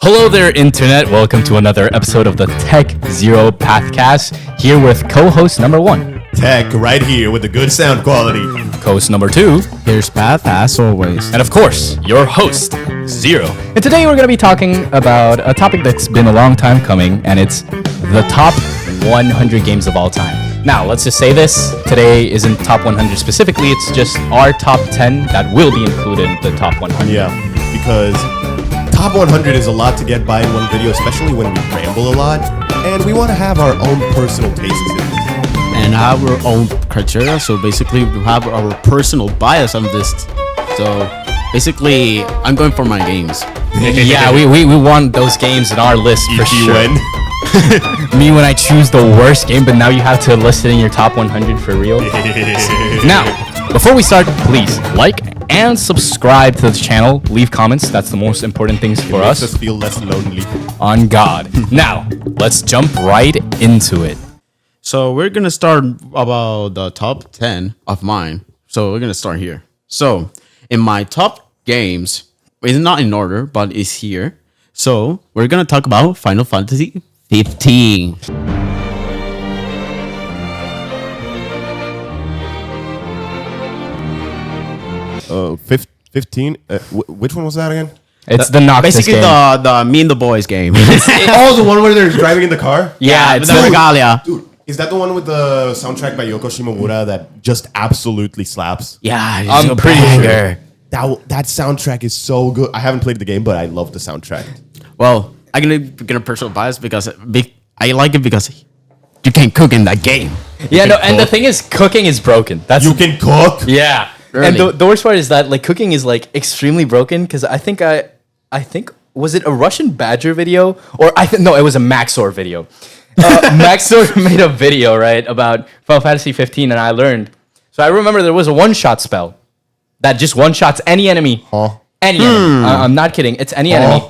Hello there, Internet. Welcome to another episode of the Tech Zero Pathcast. Here with co-host number 1. Tech right here with the good sound quality. Co-host number 2. Here's Path, as always. And of course, your host, Zero. And today we're going to be talking about a topic that's been a long time coming, and it's the top 100 games of all time. Now, let's just say this. Today isn't top 100 specifically. It's just our top 10 that will be included in the top 100. Yeah, because top 100 is a lot to get by in one video, especially when we ramble a lot, and we want to have our own personal tastes in it. And have our own criteria, so basically we have our personal bias on this. So basically, I'm going for my games. Yeah, we want those games in our list for sure. win. Me when I choose the worst game, but now you have to list it in your top 100 for real. Now, before we start, please like and subscribe to the channel. Leave comments. That's the most important things for Makes us. us feel less lonely. On God. Now, let's jump right into it. So we're gonna start about the top 10 of mine. So we're gonna start here. So in my top games, it's not in order, but it's here. So we're gonna talk about Final Fantasy 15. Oh, 15? Which one was that again? It's the Noctis Basically game. the Me and the Boys game. Oh, the one where they're driving in the car? Yeah, it's the Regalia. Dude, is that the one with the soundtrack by Yoko Shimomura that just absolutely slaps? Yeah, it's I'm a pretty banger. sure. That soundtrack is so good. I haven't played the game, but I love the soundtrack. Well, I'm gonna get a personal bias because I like it because you can cook in that game. Yeah, no, can and the cook. thing is, cooking is broken. That's You can cook? Yeah. And Really? the worst part is that like cooking is like extremely broken because I think was it a Russian Badger video or no, it was a Maxor video. Maxor made a video right about Final Fantasy 15 and I learned. So I remember there was a one-shot spell that just one-shots any enemy. Huh? Any enemy. I'm not kidding. It's any enemy.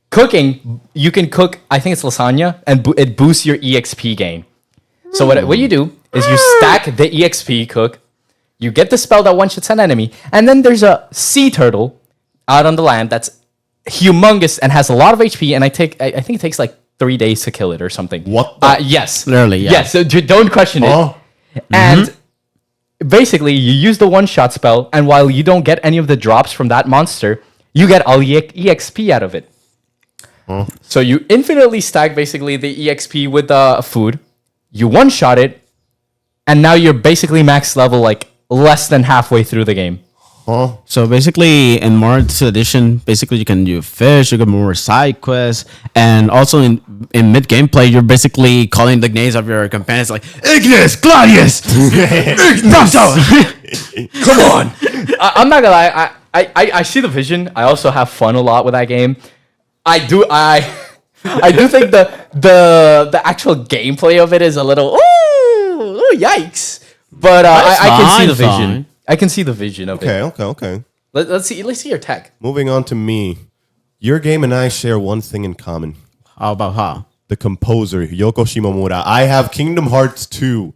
Cooking, you can cook, I think it's lasagna, and it boosts your EXP gain. So what you do is you stack the EXP cook, you get the spell that one-shots an enemy, and then there's a sea turtle out on the land that's humongous and has a lot of HP, and I think it takes like 3 days to kill it or something. What the- Yes. Literally, yeah. Yes, so don't question Huh? it. And basically, you use the one-shot spell, and while you don't get any of the drops from that monster, you get all the EXP out of it. So you infinitely stack basically the EXP with the food. You one-shot it, and now you're basically max level like less than halfway through the game. Huh? So basically, in March edition, basically you can do fish, you get more side quests, and also in mid gameplay, you're basically calling the names of your companions like Ignis, Gladius, Ignato. Come on! I'm not gonna lie. I see the vision. I also have fun a lot with that game. I do think the actual gameplay of it is a little ooh yikes. But I can see the fine, vision. fine. I can see the vision of it. Okay. Let's see your tech. Moving on to me. Your game and I share one thing in common. How about how? The composer, Yoko Shimomura. I have Kingdom Hearts 2.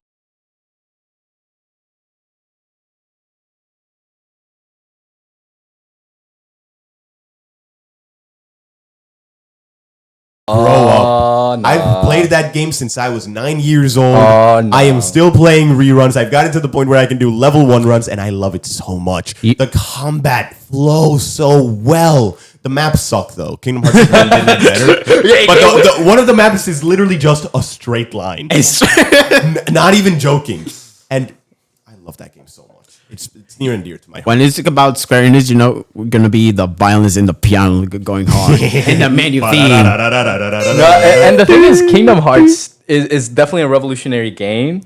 Grow up. No. I've played that game since I was 9 years old. Oh, no. I am still playing reruns. I've gotten to the point where I can do level 1 runs, and I love it so much. The combat flows so well. The maps suck, though. Kingdom Hearts really did it better. But one of the maps is literally just a straight line. Not even joking. And I love that game so much. It's near and dear to my heart. When it's about Square Enix, you know, we're gonna be the violence in the piano going hard in the menu theme. And the thing is, Kingdom Hearts is definitely a revolutionary game.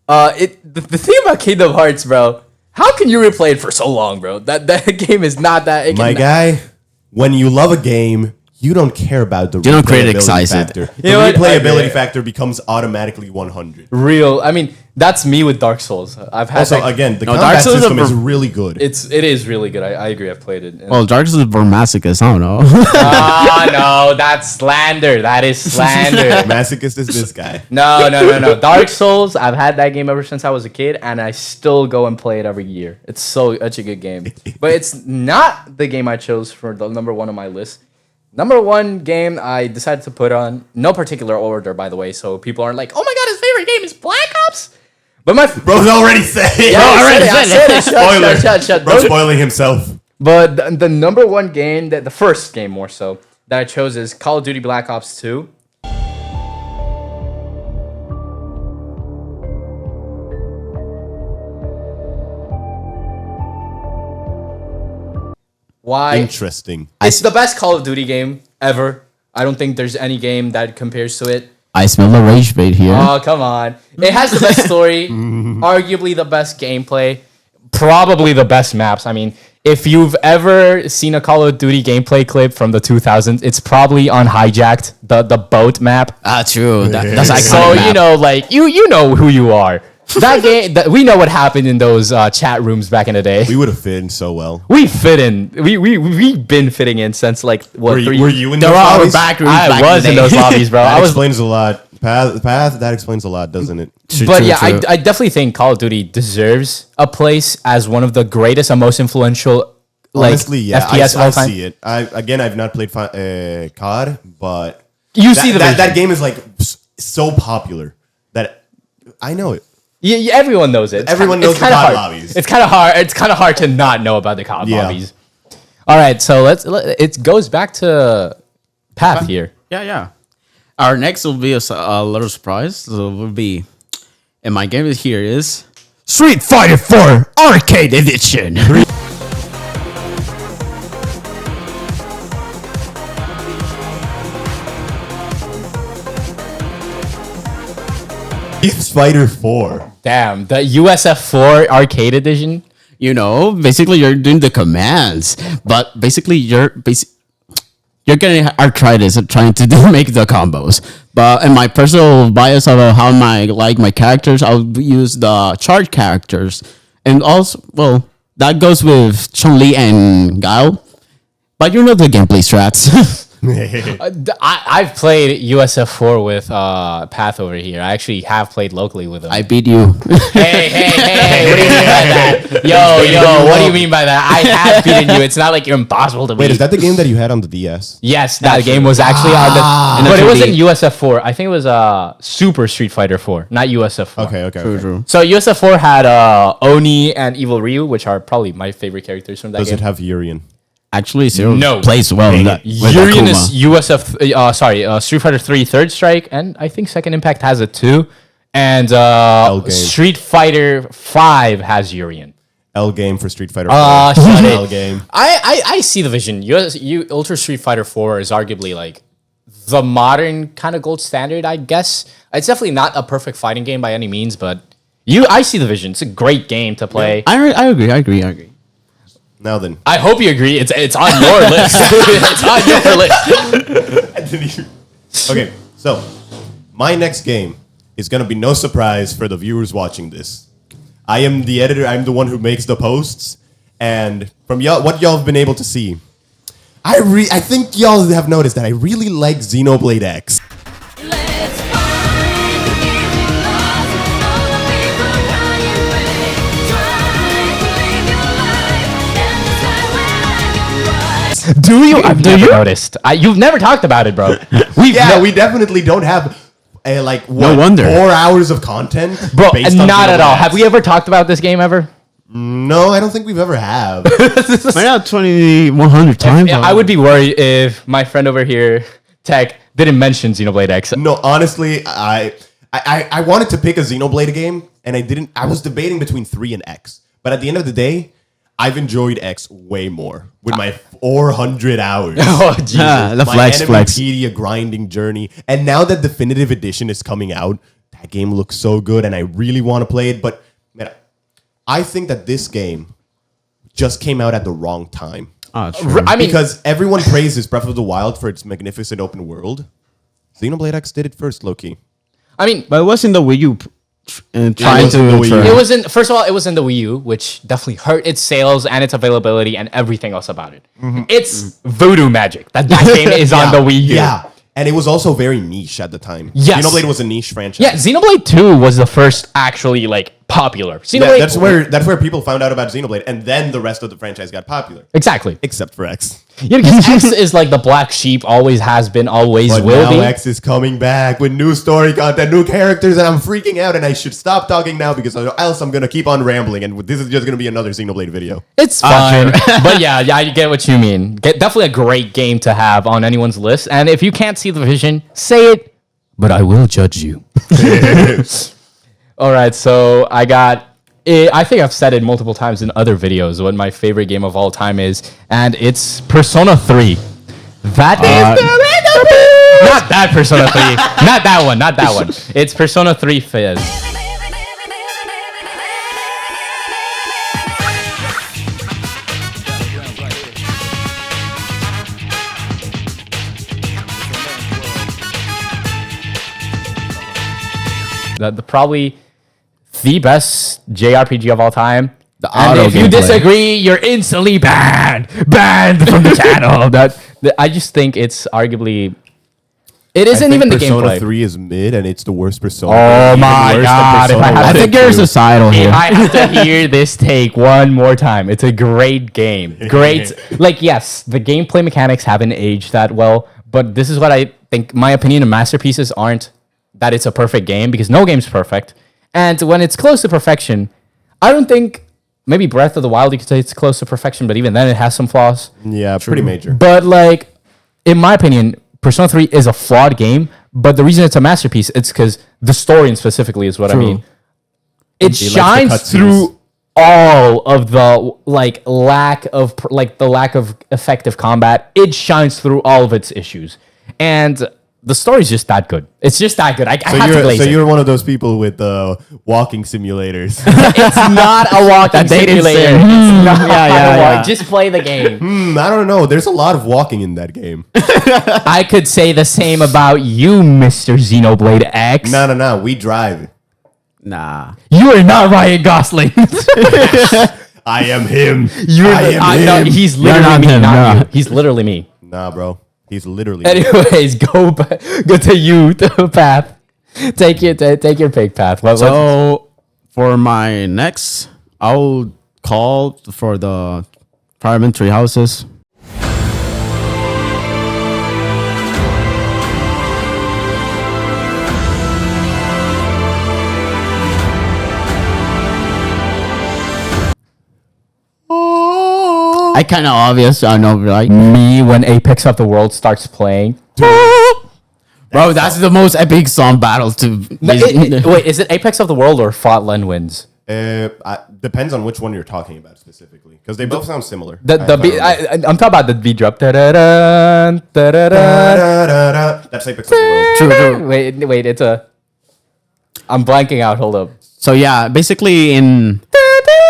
The thing about Kingdom Hearts, bro, how can you replay it for so long, bro? That game is not that. My guy, when you love a game, you don't care about the don't create replayability excited. factor. The You know what? replayability Okay. factor becomes automatically 100. Real. I mean, that's me with Dark Souls. I've had Also, that- again, the No, combat Dark Souls system are- is really good. it is really good. I agree. I've played it. Well, Dark Souls for masochists, I don't know. No, that's slander. That is slander. Masochist is this guy. No. Dark Souls. I've had that game ever since I was a kid, and I still go and play it every year. It's such a good game. But it's not the game I chose for the number one on my list. Number one game I decided to put on, no particular order, by the way, so people aren't like, oh my god, his favorite game is Black Ops. But my Bro's already said it. Yeah, I said it. Spoiler. Shut. Bro's spoiling himself. But the number one game, the first game more so, that I chose is Call of Duty Black Ops 2. Why? Interesting. It's the best Call of Duty game ever. I don't think there's any game that compares to it. I smell the rage bait here. Oh, come on. It has the best story, arguably the best gameplay, probably the best maps. I mean, if you've ever seen a Call of Duty gameplay clip from the 2000s, it's probably on Hijacked, the boat map. True. That's iconic. So, map. you know, like, you know who you are. That game, we know what happened in those chat rooms back in the day. We would have fit in so well. We fit in. We've been fitting in since like what? Were you in those There are lobbies? back rooms I back was in the those day. lobbies, bro. That I was, explains a lot. Path, that explains a lot, doesn't it? but True, yeah, true. I definitely think Call of Duty deserves a place as one of the greatest and most influential, like Honestly, yeah, FPS of I all time. see it. I've not played COD, but You see the that vision. game is like so popular that I know it. Yeah, everyone knows it. Everyone It's knows the kinda COD hard. lobbies. It's kind of hard. It's kind of hard to not know about the COD Yeah. lobbies. All right, so it goes back to Path here. Yeah. Our next will be a little surprise. So it will be, and my game is here is Street Fighter 4 Arcade Edition. Street Fighter 4. Damn, the USF4 Arcade Edition. You know, basically you're doing the commands, but basically you're getting arthritis and trying to make the combos. But in my personal bias of how I like my characters, I'll use the charge characters, and also, well, that goes with Chun-Li and Guile. But you know the gameplay strats. I've played USF4 with Path over here. I actually have played locally with him. I beat you. Hey, what do you mean by that? Yo, what do you mean by that? I have beaten you. It's not like you're impossible to beat. Wait, is that the game that you had on the DS? Yes, that game was actually on the... But it wasn't USF4. I think it was Super Street Fighter 4, not USF4. Okay. True. So USF4 had Oni and Evil Ryu, which are probably my favorite characters from that Does game. it have Urian? Actually, Zero No. plays well. Dang That, it. with Urian Akuma. is Street Fighter 3 Third Strike, and I think Second Impact has it too. And Game. Street Fighter 5 has Urian. L game for Street Fighter 4. Shut L it. game. I see the vision. Ultra Street Fighter 4 is arguably like the modern kind of gold standard, I guess. It's definitely not a perfect fighting game by any means, but I see the vision. It's a great game to play. I agree. Now then. I hope you agree. It's on your list. It's on your list. Okay, so my next game is going to be no surprise for the viewers watching this. I am the editor. I'm the one who makes the posts. And from what y'all have been able to see, I think y'all have noticed that I really like Xenoblade X. Let's find the game lost. All the people running away. Try to live your life and decide where I can rise. Do you? I've never noticed. You've never talked about it, bro. We definitely don't have No wonder. 4 hours of content, Bro, based on not at Xenoblade all. X. Have we ever talked about this game ever? No, I don't think we've ever have. Might not 100 times. Yeah, I would be worried if my friend over here, Tech, didn't mention Xenoblade X. No, honestly, I wanted to pick a Xenoblade game, and I didn't. I was debating between 3 and X, but at the end of the day, I've enjoyed X way more with my 400 hours. Oh, Jesus. The My flex. Enemypedia grinding journey, and now that Definitive Edition is coming out, that game looks so good, and I really want to play it. But man, I think that this game just came out at the wrong time. True. I mean, Because everyone praises Breath of the Wild for its magnificent open world. Xenoblade X did it first, low-key. But it was in the Wii U. Trying was in the Wii U. to. it was in. First of all, it was in the Wii U, which definitely hurt its sales and its availability and everything else about it. It's voodoo magic that game is on the Wii U. Yeah. And it was also very niche at the time. Yes. Xenoblade was a niche franchise. Yeah, Xenoblade 2 was the first actually like popular. Yeah, Xenoblade, that's where people found out about Xenoblade, and then the rest of the franchise got popular, exactly. except for X. Yeah, because X is like the black sheep, always has been, always But will now be. X is coming back with new story content, new characters, and I'm freaking out. And I should stop talking now because else I'm gonna keep on rambling, and this is just gonna be another Xenoblade video. It's fine. But yeah, I get what you mean. Definitely a great game to have on anyone's list. And if you can't see the vision, say it, but I will judge you. All right, so I think I've said it multiple times in other videos what my favorite game of all time is, and it's Persona 3. That is not that Persona 3. Not that one, not that one. It's Persona 3 Fizz. Probably the best JRPG of all time. And auto if you gameplay. disagree, you're instantly banned from the channel. I just think it's arguably. It isn't even the Persona gameplay. 3 is mid, and it's the worst Persona. Oh Even my worse than God, if Persona I had 1 to I think and there's 2. a societal If here. I have to hear this take one more time, it's a great game. Great. Like, yes, the gameplay mechanics haven't aged that well, but this is what I think, my opinion of masterpieces aren't that it's a perfect game, because no game's perfect. And when it's close to perfection, I don't think, maybe Breath of the Wild, you could say it's close to perfection, but even then it has some flaws. Yeah, pretty major. But like, in my opinion, Persona 3 is a flawed game, but the reason it's a masterpiece, it's because the story and specifically is what I True. mean. It likes the shines cutscenes. through all of the like lack of effective combat. It shines through all of its issues, and the story's just that good. It's just that good. I have to glaze So it. you're one of those people with walking simulators. It's not a walking dating simulator. sim. It's not Yeah, a yeah. walk. Just play the game. I don't know. There's a lot of walking in that game. I could say the same about you, Mr. Xenoblade X. No. We drive. Nah. You are not Ryan Gosling. I am him. No, he's literally not me, him, not no. you. He's literally me. Nah, bro. He's literally. Anyways, go to you, to Path. Take your pick, Path. So for my next, I'll call for the Parliamentary Houses. I kind of obvious, I know, right? me when Apex of the World starts playing. Bro, that's the most epic song battle to. Wait, is it Apex of the World or Fotland Wins? Depends on which one you're talking about specifically, because they both sound similar. The beat, I'm talking about the beat drop. Da-da-dun, da-da-dun. That's Apex of the World. Wait, it's a. I'm blanking out. Hold up. So yeah, basically in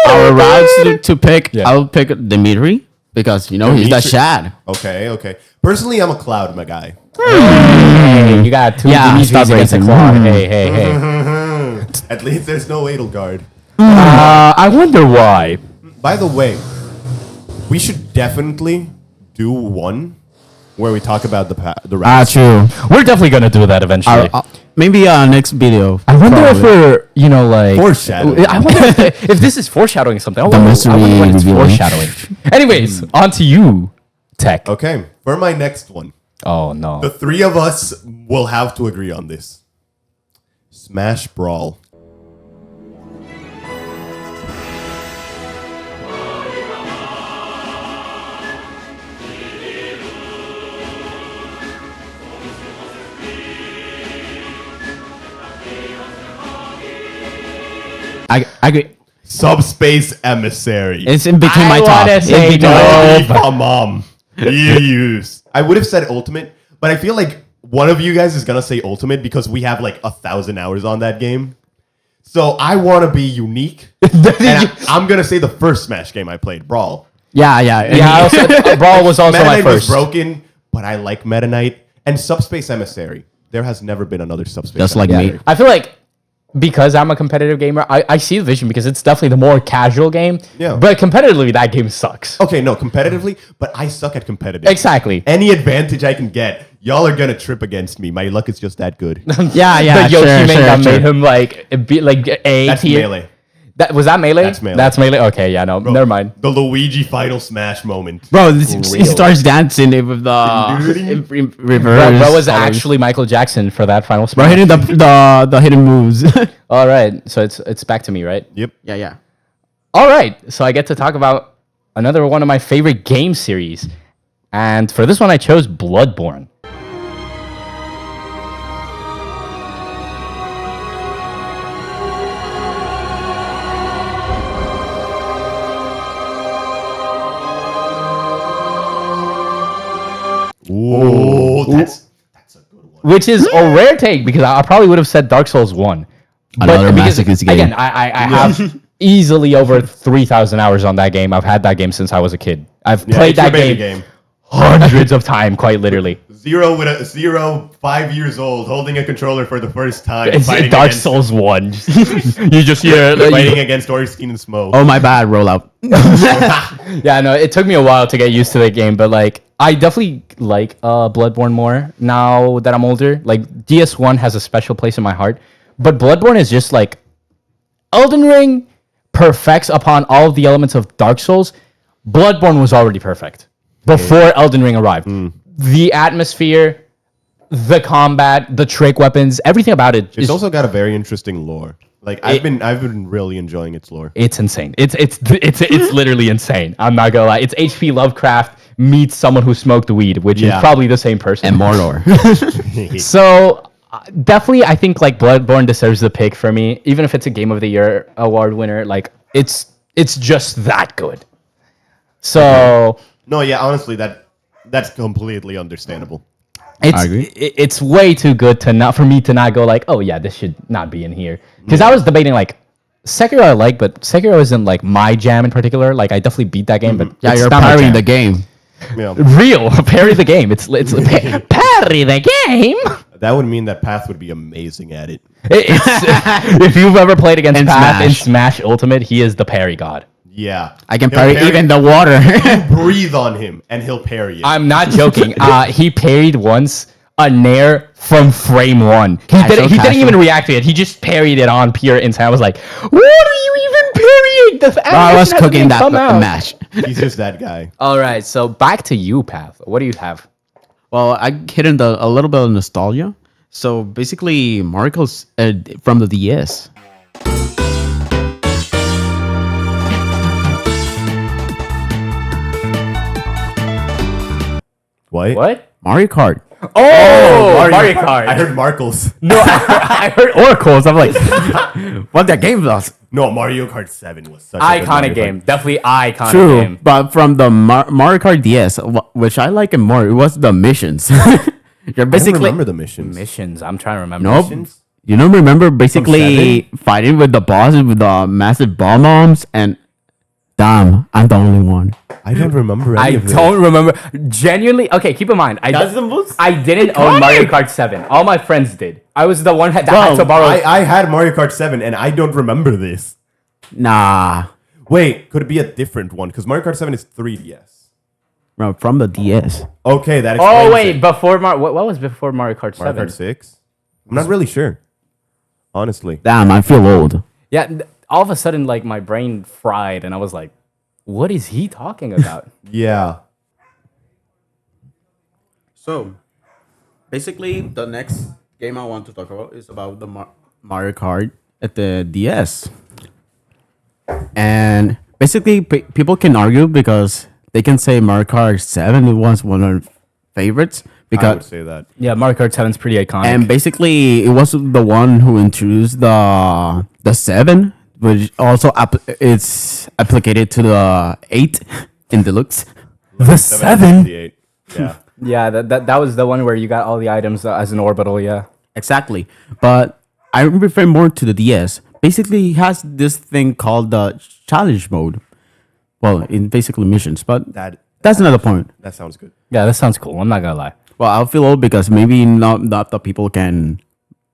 our routes to pick, Yeah. I'll pick Dimitri because he's the Dimitri? Shad. Okay. Personally, I'm a Cloud guy. Hey, you got two Yeah, Dimitris stop against a racing. Claude. Hey. At least there's no Edelgard. I wonder why. By the way, we should definitely do one where we talk about the routes. True. We're definitely gonna do that eventually. Maybe next video. I wonder if we're, like Foreshadowing. I wonder if this is foreshadowing something. I wonder mystery what it's revealing. foreshadowing. Anyways, on to you, Tech. Okay, for my next one, Oh no. the three of us will have to agree on this. Smash Brawl. I agree. Subspace Emissary. It's in between I my top. wanna It's say between no. my- Come on. I would have said Ultimate, but I feel like one of you guys is gonna say Ultimate because we have like 1,000 hours on that game. So I want to be unique, and I'm gonna say the first Smash game I played, Brawl. Yeah. Yeah, I also, Brawl was also Meta my Knight was first. broken, but I like Meta Knight and Subspace Emissary. There has never been another Subspace. Just like Emissary. me. I feel like because I'm a competitive gamer, I see the vision because it's definitely the more casual game. Yeah. But competitively, that game sucks. Okay, no, competitively, but I suck at competitive. Exactly. Any advantage I can get, y'all are gonna trip against me. My luck is just that good. Yeah. The Yoshi sure, main sure, that sure. made him like be like A That's tier. melee. that Melee? That's Melee. That's Melee. Okay, yeah, no, never mind. The Luigi Final Smash moment. Bro, For he real. starts dancing with the reverse. Bro was colors. actually Michael Jackson for that final Bro smash. hitting the hidden moves. All right, so it's back to me, right? Yep. yeah. All right, so I get to talk about another one of my favorite game series, and for this one I chose Bloodborne. Ooh, that's a good one. Which is a rare take because I probably would have said Dark Souls 1. Another because, masochist game. Again, I have easily over 3,000 hours on that game. I've had that game since I was a kid. I've Yeah, played it's your that baby game hundreds of times, quite literally. Zero, 5 years old, holding a controller for the first time. It's fighting Dark against- Souls 1. You just hear... Fighting against Orskin and Smoke. Oh my bad, rollout. Yeah, no, it took me a while to get used to the game, but like I definitely like Bloodborne more now that I'm older. Like DS1 has a special place in my heart, but Bloodborne is just like Elden Ring perfects upon all of the elements of Dark Souls. Bloodborne was already perfect before Elden Ring arrived. The atmosphere, the combat, the trick weapons, everything about it It's is also got a very interesting lore. Like I've been really enjoying its lore. it's insane. It's literally insane. I'm not gonna lie. It's H.P. Lovecraft meets someone who smoked weed, which is Yeah. probably the same person. And more lore. So definitely, I think like Bloodborne deserves the pick for me, even if it's a Game of the Year award winner. Like it's just that good. So No, yeah, honestly, that's completely understandable. it's agree. it's way too good to not for me to not go like, oh yeah, this should not be in here. Because I was debating like Sekiro I like, but Sekiro isn't like my jam in particular. Like I definitely beat that game, but Yeah, it's you're not my parrying jam. the game. Yeah, Real parry the game. It's parry the game. that would mean that Path would be amazing at it. If you've ever played against In Path in Smash. Smash Ultimate, he is the parry god. Yeah, I can He'll parry even the water. breathe on him and he'll parry it. I'm not joking. He parried once a Nair from frame 1. He didn't Casual. even react to it. He just parried it on pure instant. I was like, what are you even parrying? The Bro, I was animation hasn't cooking even that come out. match. He's just that guy. All right, so back to you, Path. What do you have? Well, I hit in a little bit of nostalgia. So basically, Marco's from the DS. What? Mario Kart. Oh, Mario Kart. I heard Markles. No, I heard Oracles. I'm like, What that game was? No, Mario Kart 7 was such a good Mario iconic game. Definitely iconic True, game. but from the Mario Kart DS, which I like it more, it was the missions. You're I don't basically remember the missions. Missions. I'm trying to remember. nope. Missions? You don't remember basically fighting with the boss with the massive bomb bombs and damn, I'm the only one. I don't remember I any of this. don't remember. Genuinely, okay. Keep in mind, That's the most. I didn't own Mario Kart 7. All my friends did. I was the one that had to borrow. I had Mario Kart 7 and I don't remember this. Nah, Wait, could it be a different one? Because Mario Kart 7 is 3DS. bro, from the DS. Okay, that explains Oh wait, it. before what was before Mario Kart 7? Mario Kart 6? I'm not really sure. Honestly. Damn, I feel old. Yeah, all of a sudden, like my brain fried, and I was like, "What is he talking about?" Yeah. So, basically, the next game I want to talk about is about the Mario Kart at the DS. And basically, people can argue because they can say Mario Kart 7 was one of their favorites I would because say that. Yeah, Mario Kart 7 is pretty iconic. and basically it was the one who introduced the 7, which also it's applicated to the 8 in deluxe. the 7? 8. Yeah. Yeah, that was the one where you got all the items as an orbital. Yeah. Exactly. But I refer more to the DS. Basically, it has this thing called the challenge mode. Well, in basically missions, but that's another point. That sounds good. Yeah, that sounds cool. I'm not gonna lie. Well, I feel old because maybe not the people can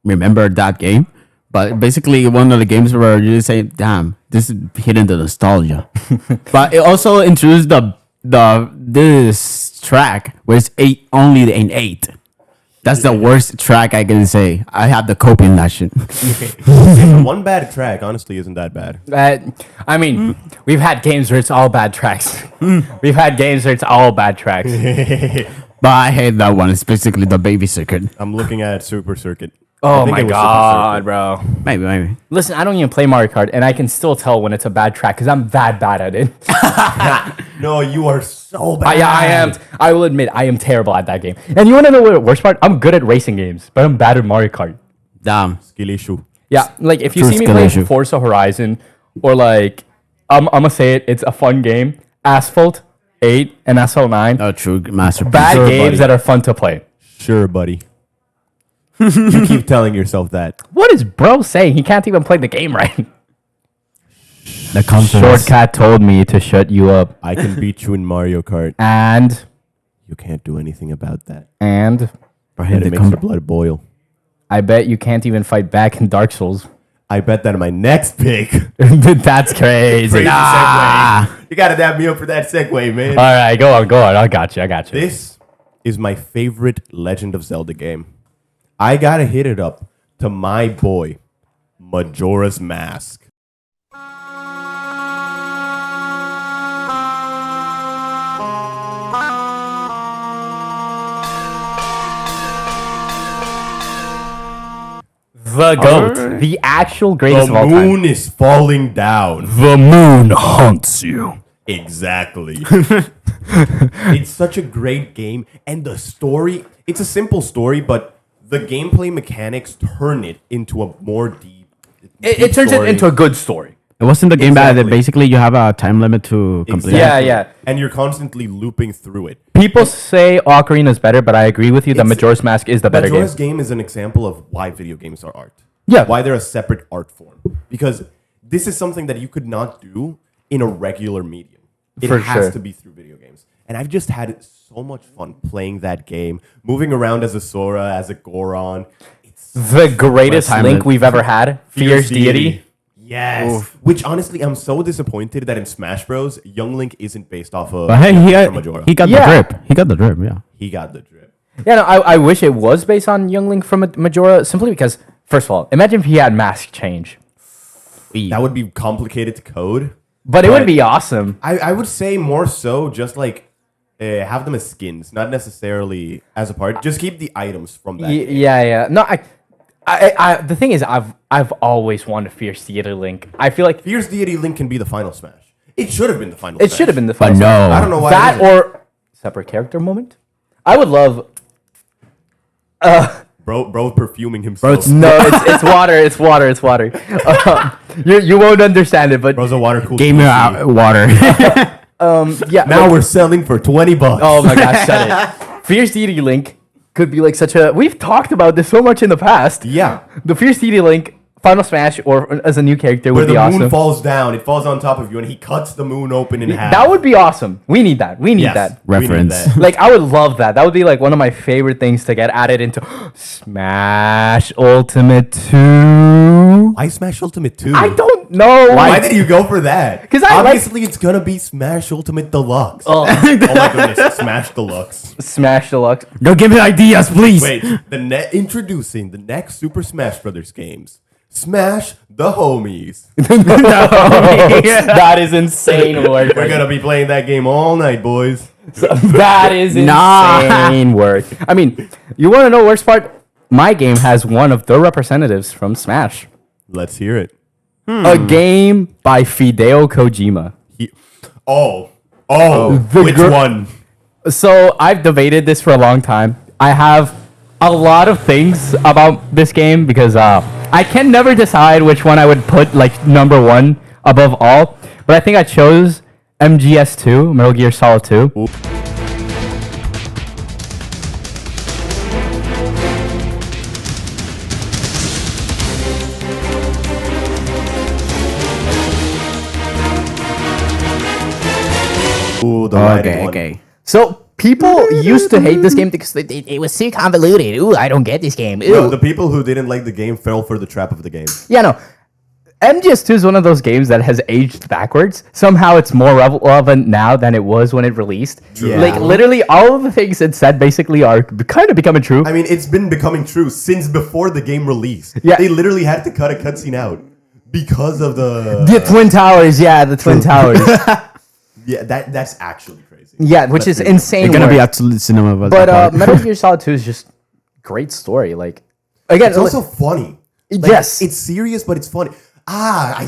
remember that game. But basically, one of the games where you say, "Damn, this is hidden the nostalgia." But it also introduced this track where it's only in 8. That's the worst track I can say. I have the cope in that shit. One bad track, honestly, isn't that bad. I mean, we've had games where it's all bad tracks. We've had games where it's all bad tracks. But I hate that one. It's basically the baby circuit. I'm looking at Super Circuit. I Oh think my it was Super god, Circuit. bro. Maybe. Listen, I don't even play Mario Kart, and I can still tell when it's a bad track because I'm that bad at it. No, you are so bad. I am. I will admit, I am terrible at that game. And you want to know what the worst part? I'm good at racing games, but I'm bad at Mario Kart. Damn. Skill issue. Yeah, like if you True see me skill play issue. Forza Horizon, or like, I'm gonna say it, it's a fun game. Asphalt 8 and SL9. A true masterpiece. Bad Sure, games buddy. that are fun to play. Sure, buddy. You keep telling yourself that. What is bro saying? He can't even play the game right. The confidence. Shortcat told me to shut you up. I can beat you in Mario Kart. And You can't do anything about that. and And it makes your blood boil. I bet you can't even fight back in Dark Souls. I bet that my next pick. That's crazy. Crazy segue. You gotta dab me up for that segue, man. All right, go on. I got you. This is my favorite Legend of Zelda game. I gotta hit it up to my boy, Majora's Mask. The GOAT. The actual greatest The of all time. moon is falling down. The moon haunts you. Exactly. It's such a great game, and the story, it's a simple story, but the gameplay mechanics turn it into a more deep. It turns it into a good story. It wasn't the game that Exactly. basically you have a time limit to complete. Yeah, yeah. And you're constantly looping through it. People say Ocarina is better, but I agree with you that It's- Majora's Mask is the better Majora's game. game is an example of why video games are art. Yeah. Why they're a separate art form. Because this is something that you could not do in a regular medium. It For has sure. to be through video games. And I've just had so much fun playing that game, moving around as a Sora, as a Goron. It's The greatest Time link limit. we've ever had. Fierce Deity. Yes. Which honestly, I'm so disappointed that in Smash Bros, Young Link isn't based off of But hey, from Majora. he got Yeah. the drip. He got the drip, yeah. He got the drip. Yeah, no, I wish it was based on Young Link from Majora, simply because, first of all, imagine if he had mask change. That would be complicated to code. But it would But- be awesome. I would say more so just like have them as skins, not necessarily as a part. Just keep the items from that. game. Yeah. No, the thing is, I've always wanted Fierce Deity Link. I feel like Fierce Deity Link can be the final Smash. It should have been the final it Smash. should have been the But final. no. I don't know why. That it isn't. or separate character moment. I would love. Bro perfuming himself. No, it's water. It's water. It's water. You won't understand it, but Bro's a water cool. Gamer out water. yeah. Now we're selling for $20. Oh my gosh, shut it. Fierce Deity Link could be like such a. We've talked about this so much in the past. Yeah. The Fierce Deity Link Final Smash or as a new character Where would the be moon awesome. falls down, it falls on top of you, and he cuts the moon open in half. That would be awesome. We need that. We need Yes, that. we need Reference. that. Like I would love that. That would be like one of my favorite things to get added into Smash Ultimate 2. Why Smash Ultimate 2? I don't know. Why did you go for that? 'Cause I like- obviously it's gonna be Smash Ultimate Deluxe. Oh, Oh my goodness, Smash Deluxe. Smash Deluxe. Don't give me ideas, please. Wait, introducing the next Super Smash Brothers games. Smash the Homies. That is insane work. We're gonna be playing that game all night, boys. That is insane work. I mean, you want to know worst part? My game has one of the representatives from Smash. Let's hear it. A game by Hideo Kojima. Which gr- one? So I've debated this for a long time. I have a lot of things about this game because I can never decide which one I would put like number one above all. But I think I chose MGS2, Metal Gear Solid 2. Ooh, the lighted Okay, one. okay. So people used to hate this game because it was too convoluted. Ooh, I don't get this game. Ooh. No, the people who didn't like the game fell for the trap of the game. Yeah, no. MGS2 is one of those games that has aged backwards. Somehow it's more relevant now than it was when it released. Yeah. Like literally all of the things it said basically are kind of becoming true. I mean, it's been becoming true since before the game released. Yeah. They literally had to cut a cutscene out because of the Twin Towers, yeah, the Twin Towers. yeah. That's actually crazy. Yeah, which is pretty insane. It's gonna work. be absolute cinema. About But that part. Metal Gear Solid 2 is just great story. Like again, It's also funny. yes. It's serious, but it's funny. I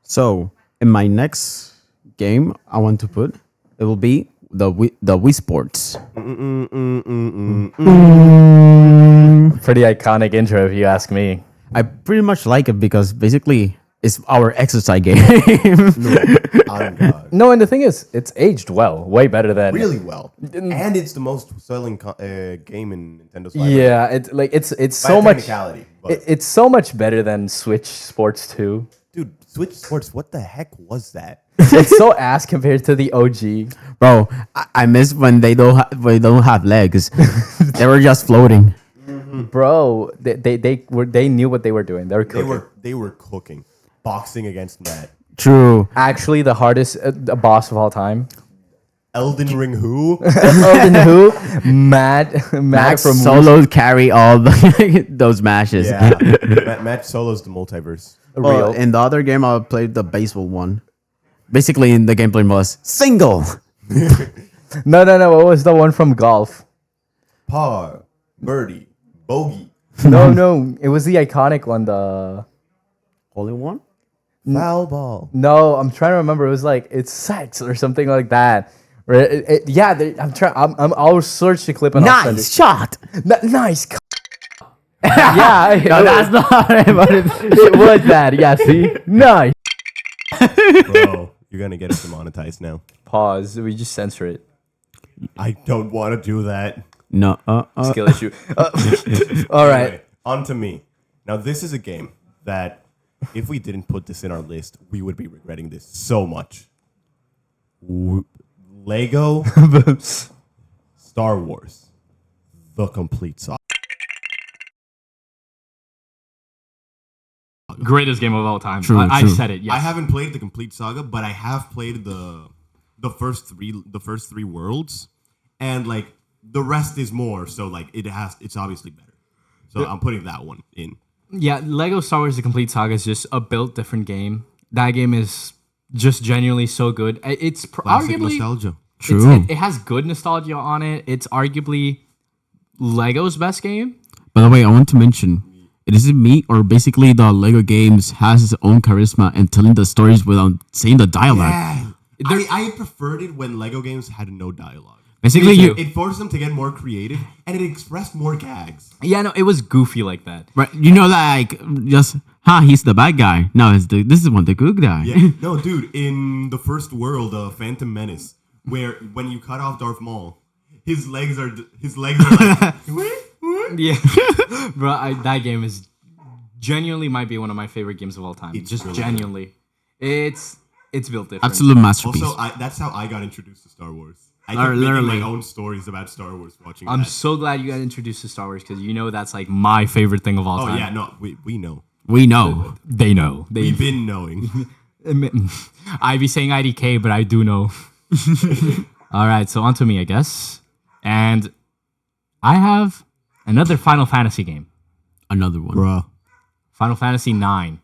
So in my next game, I want to put it will be the Wii Sports. pretty iconic intro if you ask me. I pretty much like it because basically it's our exercise game. on God. No, and the thing is, it's aged well, way better than Really well, and it's the most selling game in Nintendo's library. Yeah, it's By so much. technicality, but It's so much better than Switch Sports 2. dude, Switch Sports, what the heck was that? It's so ass compared to the OG. Bro, I miss when they don't have legs. They were just floating. Bro, they knew what they were doing. They were cooking. They were cooking, boxing against Matt. True. Actually the hardest boss of all time. Elden Ring who? Elden who? Matt Max from solo carry all those matches. Yeah, Matt Solo's the multiverse. Well, Real. in the other game, I played the baseball one. Basically, in the gameplay was single. No. What was the one from golf? Par, birdie, bogey, No. It was the iconic one. The Only one. foul ball. no, I'm trying to remember. It was like it's sex or something like that. Yeah, I'm trying. I'll search the clip and I'll send Nice shot. it. Nice. Yeah, No, that's not it. But it was that. Yeah, see, nice. Bro, you're gonna get us demonetized now. Pause. We just censor it. I don't want to do that. no. Skill issue. All right. Anyway, on to me. Now, this is a game that if we didn't put this in our list, we would be regretting this so much. Lego Star Wars, the complete saga. Greatest game of all time. True, I true. said it. Yes. I haven't played the complete saga, but I have played the first three worlds, and like the rest is more. So like it's obviously better. So I'm putting that one in. Yeah, Lego Star Wars: The Complete Saga is just a built different game. That game is just genuinely so good. It's Classic arguably nostalgia. True. it has good nostalgia on it. It's arguably Lego's best game. By the way, I want to mention, it isn't me or basically the Lego games has its own charisma and telling the stories without saying the dialogue. Yeah. I preferred it when Lego games had no dialogue. Basically, It forced them to get more creative, and it expressed more gags. Yeah, no, it was goofy like that. right? You know, like just he's the bad guy. No, this is one the good guy. Yeah, no, dude. In the first world of Phantom Menace, where when you cut off Darth Maul, his legs are like, Yeah, bro, that game is genuinely might be one of my favorite games of all time. It's Just really genuinely, it's built different. Absolute masterpiece. Also, that's how I got introduced to Star Wars. I Literally. kept making my own stories about Star Wars watching. I'm that. so glad you got introduced to Star Wars because you know that's like my favorite thing of all Oh time. yeah, no, we know. we know. They know. We've been knowing. I be saying IDK, but I do know. All right, so on to me, I guess. And I have another Final Fantasy game. Another one. Bruh. Final Fantasy 9.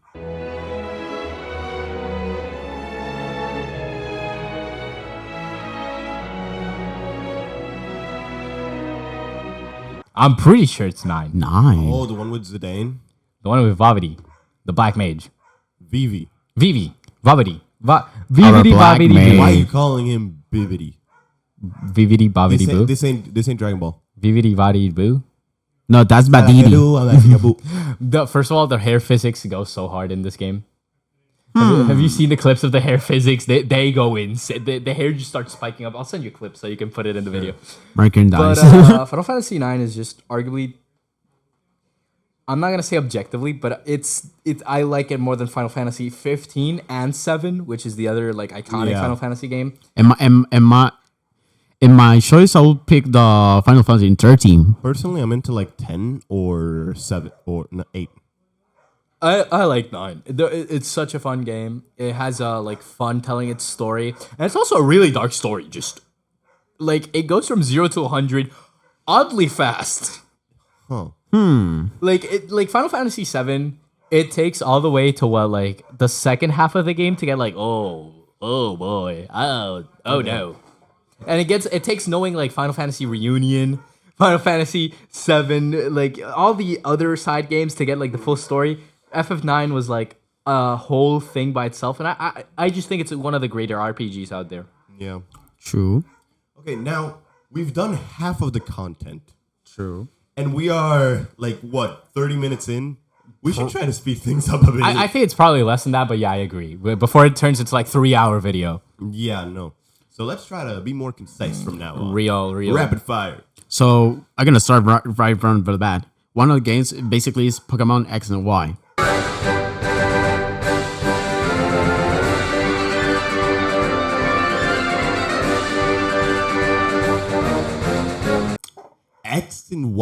I'm pretty sure it's 9. 9. Oh, the one with Zidane, The one with Vavidi, the Black Mage. Vivi. Vivi. Vavidi. Our Vividi Black Babidi Mage. Boo. Why are you calling him Bibidi? Vividi Babidi Boo. This ain't Dragon Ball. Vividi Vadi Boo. No, that's Badidi. First of all, the hair physics go so hard in this game. Have you seen the clips of the hair physics? They go in. The hair just starts spiking up. I'll send you a clip so you can put it in the video. But Merchandise. Final Fantasy 9 is just arguably, I'm not gonna say objectively, but I like it more than Final Fantasy 15 and 7, which is the other like iconic Yeah. Final Fantasy game. In my choice, I would pick the Final Fantasy 13. Personally, I'm into like 10 or 7 or 8. I like 9. It's such a fun game. It has like fun telling its story, and it's also a really dark story. Just like it goes from 0 to 100 oddly fast. Like Final Fantasy 7, it takes all the way to what like the second half of the game to get like oh boy oh no, and it takes knowing like Final Fantasy Reunion, Final Fantasy 7, like all the other side games to get like the full story. FF9 was like a whole thing by itself, and I just think it's one of the greater RPGs out there. Yeah. True. Okay, now we've done half of the content, True. and we are like what 30 minutes in. We should try to speed things up a bit. I think it's probably less than that, but yeah, I agree. Before it turns into like 3-hour video. Yeah, no. So let's try to be more concise from now on. Real. Rapid fire. So I'm gonna start right from the bat. One of the games basically is Pokemon X and Y. X and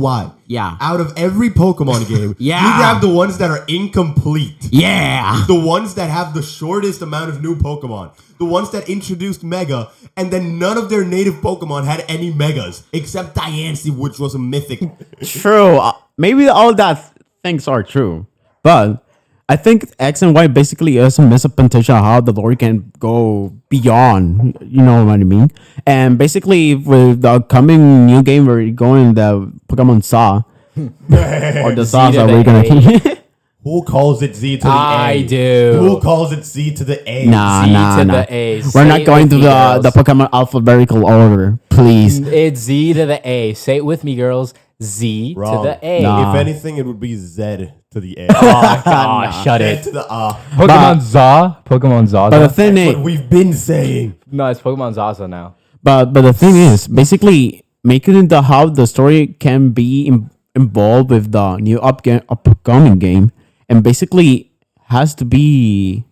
Y. Yeah. Out of every Pokemon game, Yeah. you grab the ones that are incomplete. Yeah. The ones that have the shortest amount of new Pokemon. The ones that introduced Mega, and then none of their native Pokemon had any Megas, except Diancie, which was a mythic. True. Maybe all that things are true, but I think X and Y basically is a misinterpretation of how the lore can go beyond. You know what I mean? And basically, with the upcoming new game, we're going the Pokemon Saw or the Saws to that the we're gonna. Who calls it Z to the A? I do. Who calls it Z to the A? Nah. to the A. We're Say not it going with to me, the girls. Pokemon alphabetical order, please. It's Z to the A. Say it with me, girls. Z Wrong. to the A. Nah. If anything, it would be Z to the A. Oh, God, shut Z it. to the A. Pokemon Zaw. Pokemon Zaw. But the thing That's is, what we've been saying. No, it's Pokemon Zaza now. But the thing is, basically making it the how the story can be involved with the new upcoming game, and basically has to be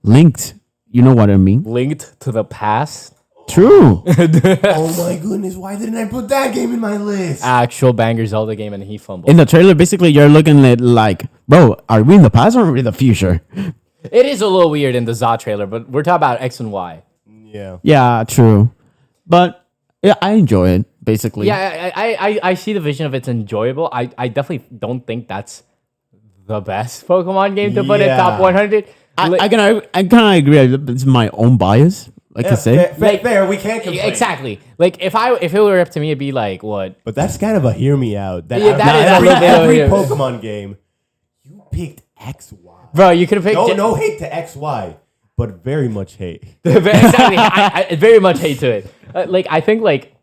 linked. You know what I mean? Linked to the past. True. Oh my goodness, why didn't I put that game in my list? Actual banger Zelda game, and he fumbled. In the trailer, basically you're looking at like, bro, are we in the past or are we in the future? It is a little weird in the Za trailer, but we're talking about X and Y. Yeah. Yeah, true. But yeah, I enjoy it basically. Yeah, I see the vision of it's enjoyable. I definitely don't think that's the best Pokemon game to put in top Yeah. 100. I kind of agree. It's my own bias. I could say. Fair, we can't complain. Exactly. Like if it were up to me, it'd be like what? But that's kind of a hear me out. That, Yeah, that is a every, little bit of a every hear- Pokemon game, you picked XY. Bro, you could have picked. No hate to XY, but very much hate. Exactly. I very much hate to it. Like I think like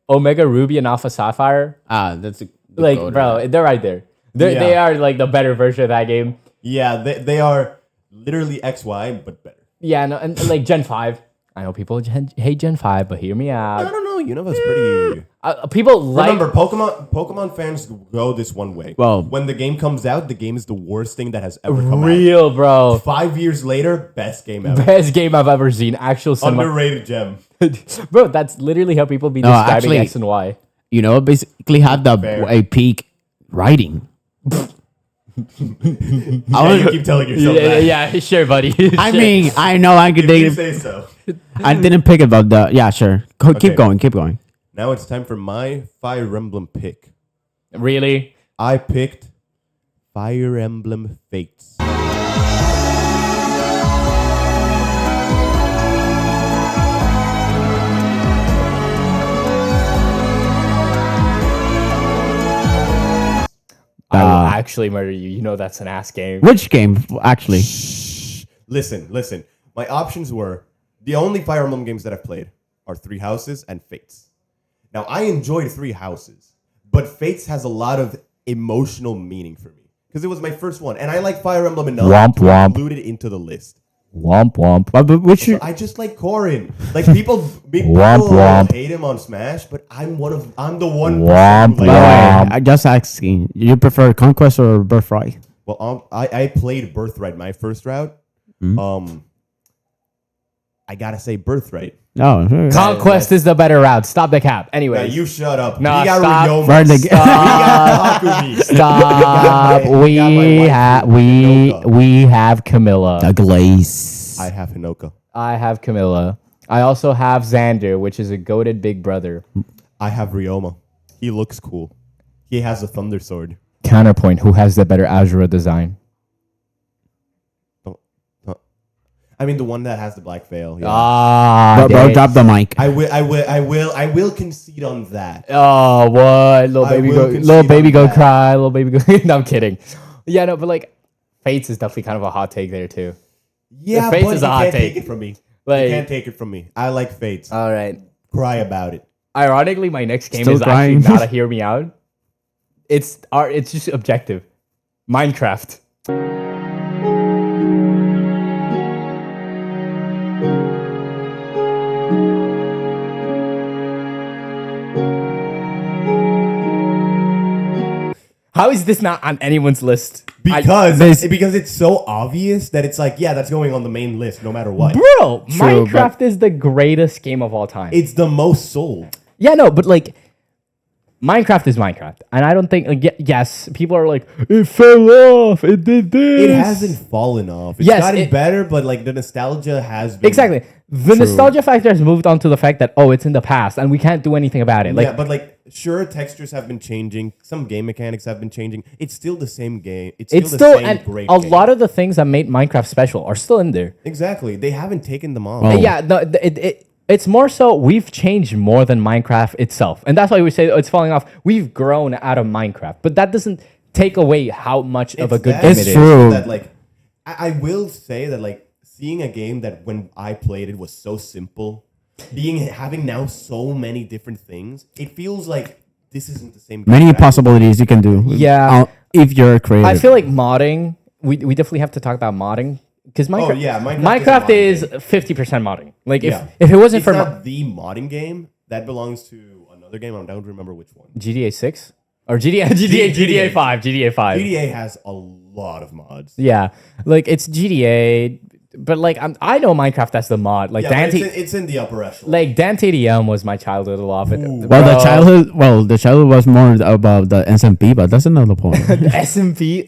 Omega Ruby and Alpha Sapphire. That's Like bro, they're right there. They Yeah. are like the better version of that game. Yeah, they are literally XY, but better. Yeah, no, and like Gen 5. I know people hate Gen 5, but hear me I out. don't know. Unova's pretty. People like. Remember, Pokemon fans go this one way. Well- when the game comes out, the game is the worst thing that has ever come out. Real, bro. 5 years later, best game ever. Best game I've ever seen. Actual cinema. Underrated gem. Bro, that's literally how people be No, describing actually- X and Y. You know, basically have the Fair. a peak writing. Yeah, you keep telling yourself that. Yeah, sure, buddy. I mean, I know I could. If you say so. I didn't pick about the. Yeah, sure. Keep Okay. Keep going. Now it's time for my Fire Emblem pick. Really? I picked Fire Emblem Fates. I will actually murder you. You know that's an ass game. Which game, actually? Listen. My options were the only Fire Emblem games that I've played are Three Houses and Fates. Now I enjoyed Three Houses, but Fates has a lot of emotional meaning for me because it was my first one, and I like Fire Emblem enough Womp to womp. include it into the list. Womp womp. But which? I just like Corrin. Like people Womp womp. hate him on Smash, but I'm the one. Womp person who womp. likes him. I just asking. You prefer Conquest or Birthright? Well, I played Birthright my first route. Hmm? I gotta say Birthright No. Conquest is the better route. Stop the cap. Now Anyway, you shut up. No, we got stop. Ryoma. Burn the- We got Takumi. stop. We got my wife, Hinoka. We have Camilla. The glaze. I have Hinoka. I have Camilla. I also have Xander, which is a goated big brother. I have Ryoma. He looks cool. He has a thunder sword. Counterpoint. Who has the better Azura design? I mean, the one that has the black veil. Yeah. Ah, Bro, drop the mic. I will concede on that. Oh, what? Little I baby will go. concede Little baby on go that. cry. Little baby go. No, I'm kidding. Yeah, no, but like, Fates is definitely kind of a hot take there too. Yeah, Fates but is you a hot can't take. take it from me. Like- You can't take it from me. I like Fates. All right. Cry about it. Ironically, my next game Still is crying. actually not a hear me out. It's just objective. Minecraft. How is this not on anyone's list? Because it's so obvious that it's like, yeah, that's going on the main list no matter what. Bro, True, Minecraft is the greatest game of all time. It's the most sold. Yeah, no, but like Minecraft is Minecraft, and I don't think yes, people are like it fell off, it did this. It hasn't fallen off. It's Yes, gotten it- better, but like the nostalgia has been Exactly. The nostalgia factor has moved on to the fact that it's in the past and we can't do anything about it. Like yeah, but like sure, textures have been changing. Some game mechanics have been changing. It's still the same game. It's it's the still same and great a game. lot of the things that made Minecraft special are still in there. Exactly. They haven't taken them off. Oh. Yeah, no, it's more so we've changed more than Minecraft itself, and that's why we say it's falling off. We've grown out of Minecraft, but that doesn't take away how much of a good that game It's it is. true. That like, I will say that like seeing a game that when I played it was so simple, having now so many different things, it feels like this isn't the same game. Many back. possibilities you can do. Yeah. If you're creative. I feel like modding. We definitely have to talk about modding because Minecraft. yeah, Minecraft Minecraft is is a 50% modding. Like Yeah. if it wasn't It's for not the modding game. That belongs to another game. I don't remember which one. GTA 6 or GTA 5, GTA 5. GTA has a lot of mods. Yeah, like it's GTA, but like I know Minecraft as the mod. Like Yeah, but Dante, it's in the upper echelon. like Dante DM was my childhood a lot of it. well, the childhood was more about the SMP, but that's another point. SMP.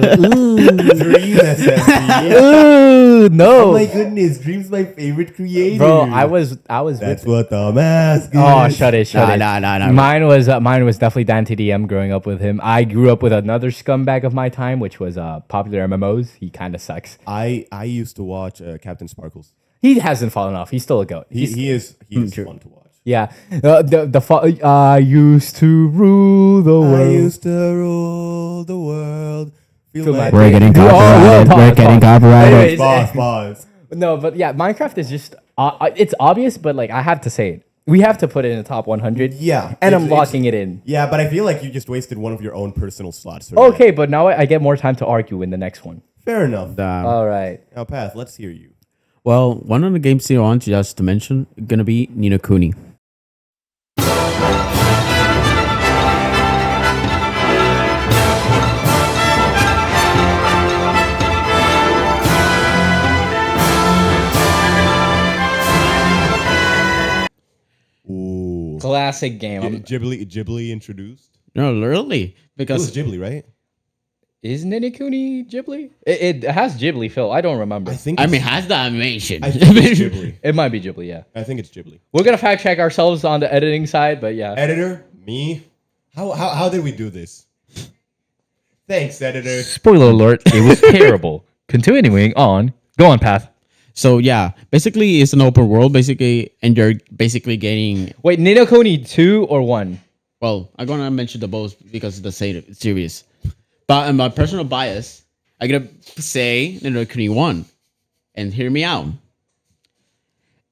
Dream SMP. Ooh, no, Oh my goodness, Dream's my favorite creator. bro. I was That's with. what the mask is. Oh, shut it. Nah. Mine was definitely Dante DM. Growing up with him, I grew up with another scumbag of my time, which was popular MMOs. He kind of sucks. I used to watch Captain Sparkles. He hasn't fallen off. He's still a goat. He is fun to watch. Yeah, I used to rule the world. I used to rule the world. Feel my We're getting Whoa, copyrighted. pause, We're getting pause. copyrighted. Anyways, Pause. No, but yeah, Minecraft is just it's obvious, but like I have to say it. We have to put it in the top 100. Yeah, and it's- I'm locking it in. Yeah, but I feel like you just wasted one of your own personal slots. For Okay, but now I get more time to argue in the next one. that. Fair enough. All right. Now, Path, let's hear you. Well, one of the games here on just to mention gonna be Nino Kuni. Ooh. Classic game. Ghibli introduced. No, literally, It because was Ghibli, right? Is Ninokuni Ghibli? It has Ghibli, Phil. I don't remember. I think. I mean, has the animation. I think it's Ghibli. It might be Ghibli, yeah. I think it's Ghibli. We're gonna fact check ourselves on the editing side, but yeah. Editor, me. How did we do this? Thanks, editor. Spoiler alert, it was terrible. Continuing on. Go on, Path. So yeah, basically it's an open world, basically, and you're basically getting. Wait, Ninokuni 2 or 1? Well, I'm gonna mention the both because it's the same series, but in my personal bias, I'm gonna say Nino Kuni 1, and hear me out.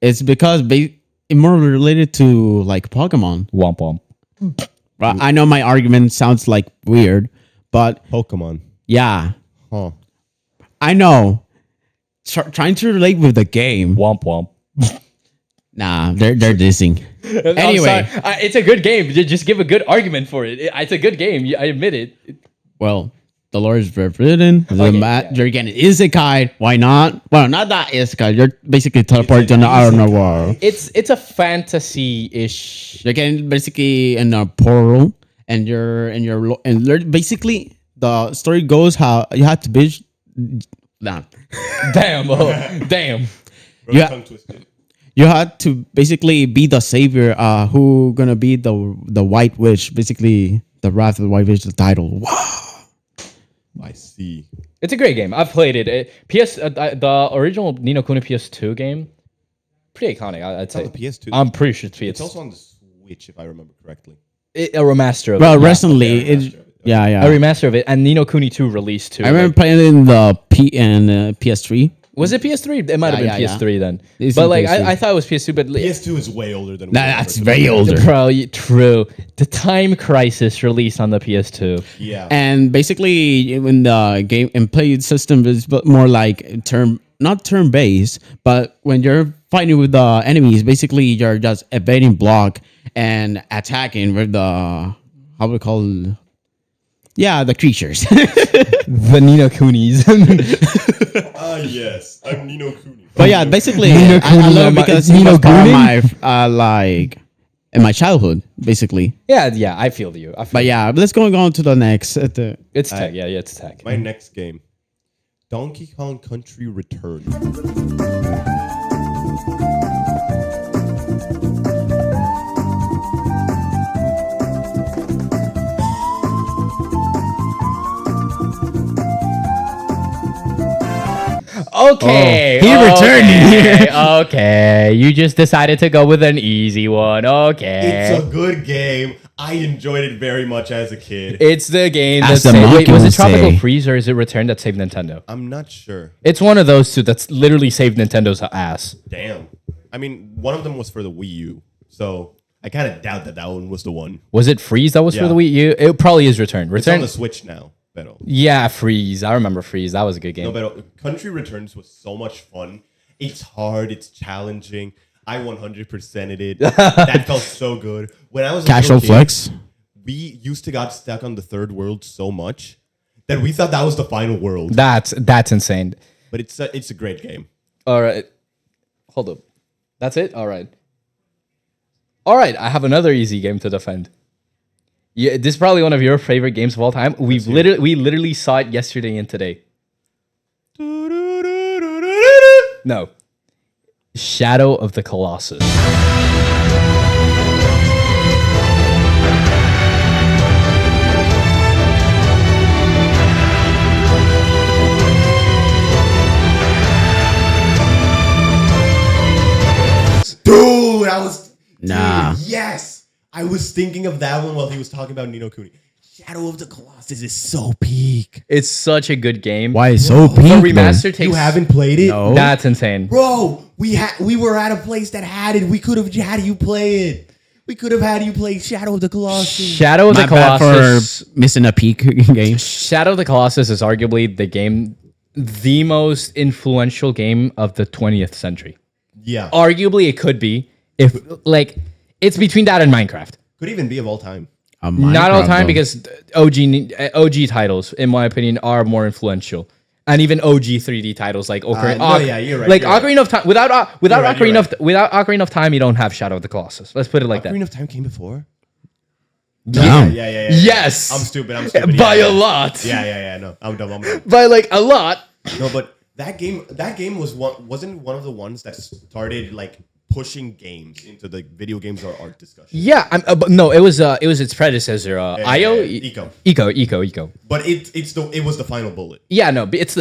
It's because it's more related to like Pokemon. Womp womp. Right? I know my argument sounds like weird, but Pokemon. yeah, Huh. I know. Trying to relate with the game. Womp womp. Nah, they're dissing. Anyway, it's a good game. Just give a good argument for it. It's a good game. I admit it. well, the Lord is forbidden. You're getting isekai. Why not? Well, not that isekai. You're basically teleported to another world. It's a fantasy-ish. You're getting basically in a portal, and basically the story goes how you have to be. Nah. Damn, damn. Yeah. Tongue twisted. You had to basically be the savior, who gonna be the White Witch, basically the Wrath of the White Witch, the title. Wow. I see. It's a great game. I've played it. The original Ni no Kuni PS2 game, pretty iconic. I'd say. on the PS2. I'm pretty sure it's PS. It's also on the Switch, if I remember correctly. A remaster of Well, it. recently, okay, it, yeah. A remaster of it, and Ni no Kuni 2 released too. I remember playing it in the PS3. Was it PS3? It might have Yeah, been yeah, PS3 then. It's But in like, PS3. I thought it was PS2, but PS2 is way older than. Nah, that's very older. Bro, true. The Time Crisis released on the PS2. Yeah. And basically, when the game and play system is more like not turn based, but when you're fighting with the enemies, basically you're just evading block and attacking with the how we call it? Yeah, the creatures. The Ni no Kunis. Yes. I'm Ni no Kuni. But yeah, basically, Ni no I Kuni love it no because Ni it no was part of Kuni? my like in my childhood, basically. yeah, I feel you. But yeah, let's go on to the next. It's tech. Yeah, it's tech. My next game, Donkey Kong Country Return. Okay. he returned here. Okay. You just decided to go with an easy one. Okay. It's a good game. I enjoyed it very much as a kid. It's the game that As the saved. Wait, monkey was will it Tropical say. Freeze or is it Return that saved Nintendo? I'm not sure. It's one of those two that's literally saved Nintendo's ass. Damn. I mean, one of them was for the Wii U, so I kind of doubt that one was the one. Was it Freeze that was for Yeah. the Wii U? It probably is Return. It's on Return. the Switch now, pero. Yeah, Freeze. I remember Freeze. That was a good game. No, but Country Returns was so much fun. It's hard. It's challenging. I 100%ed it. That felt so good. When I was a Casual little kid, flex. we used to got stuck on the third world so much that we thought that was the final world. That's insane. But it's a great game. All right. Hold up. That's it? All right. All right. I have another easy game to defend. Yeah, this is probably one of your favorite games of all time. We literally saw it yesterday and today. No. Shadow of the Colossus. Dude, I was. Nah. Dude, yes. I was thinking of that one while he was talking about Ni no Kuni. Shadow of the Colossus is so peak. It's such a good game. Why is so The pink? remaster takes. You haven't played it? No. That's insane. Bro, we were at a place that had it. We could have had you play it. We could have had you play Shadow of the Colossus. Shadow of the My bad Colossus. for missing a peak game. Shadow of the Colossus is arguably the most influential game of the 20th century. Yeah. Arguably, it could be if like it's between that and Minecraft. Could even be of all time. Not all the time because OG titles, in my opinion, are more influential, and even OG 3D titles like Ocarina. no, yeah, you're right, Like you're right. Ocarina of Time. Without right, you're Ocarina of Time, you don't have Shadow of the Colossus. Let's put it like Ocarina that. of Time came before? Damn. Yeah. Yes, I'm stupid. by yeah, a lot. Yeah. No, I'm dumb. By like a lot. No, but that game wasn't one of the ones that started like pushing games into the video games or art discussion. Yeah, but no, it was its predecessor, IO, Eco. Eco. But it was the final bullet. Yeah, no, but it's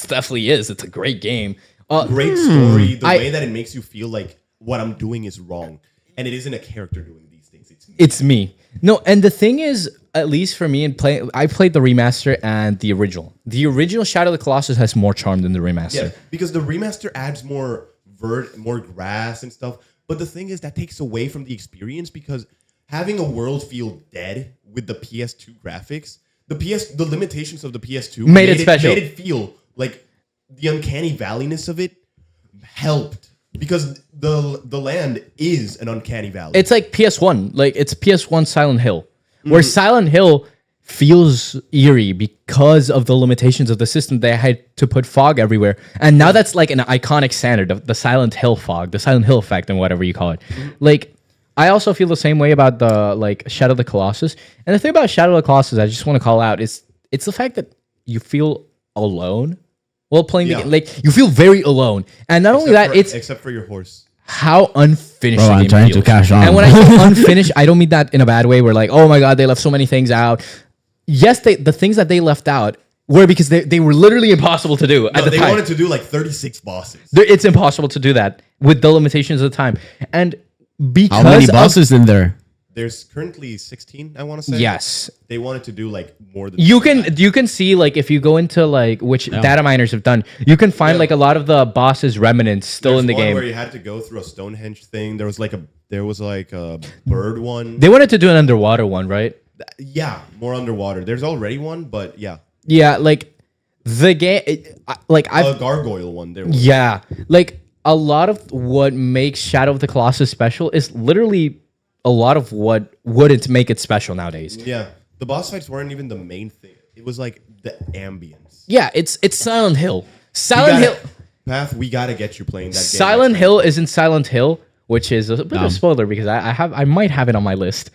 definitely is. It's a great game. Great story. The I- way that it makes you feel like what I'm doing is wrong, and it isn't a character doing these things. It's me. It's me. No, and the thing is, at least for me, I played the remaster and the original. The original Shadow of the Colossus has more charm than the remaster. Yeah, because the remaster adds more more grass and stuff. But the thing is that takes away from the experience because having a world feel dead with the PS2 graphics, the limitations of the PS2 Made it special. Made it feel like the uncanny valleyness of it helped because the land is an uncanny valley. It's like PS1. Like it's PS1 Silent Hill, where Silent Hill feels eerie because of the limitations of the system. They had to put fog everywhere, and now that's like an iconic standard, the Silent Hill fog, the Silent Hill effect, and whatever you call it. Like, I also feel the same way about the like Shadow of the Colossus. And the thing about Shadow of the Colossus, I just want to call out is it's the fact that you feel alone while playing the Yeah. game. Like, you feel very alone, and not only that, it's except for your horse. how unfinished Bro, the I'm game trying to feels. cash on. And when I say unfinished, I don't mean that in a bad way. Where like, oh my god, they left so many things out. Yes, the things that they left out were because they were literally impossible to do at No, the they time. wanted to do like 36 bosses. It's impossible to do that with the limitations of the time. And because How many of- bosses in there? There's currently 16, I want to say. yes, They wanted to do like more than you can see like if you go into like which data miners have done, you can find Yeah. like a lot of the bosses remnants still There's in the one game. where you had to go through a Stonehenge thing. There was like a bird one. They wanted to do an underwater one, right? Yeah, more underwater. There's already one, but yeah, Yeah, like the game, like a gargoyle one. There was. yeah, like a lot of what makes Shadow of the Colossus special is literally a lot of what wouldn't make it special nowadays. Yeah, the boss fights weren't even the main thing. It was like the ambience. Yeah, it's Silent Hill. We Silent gotta- Hill. Path, we gotta get you playing that game. Silent next time. Hill isn't Silent Hill, which is a bit of a spoiler because I might have it on my list.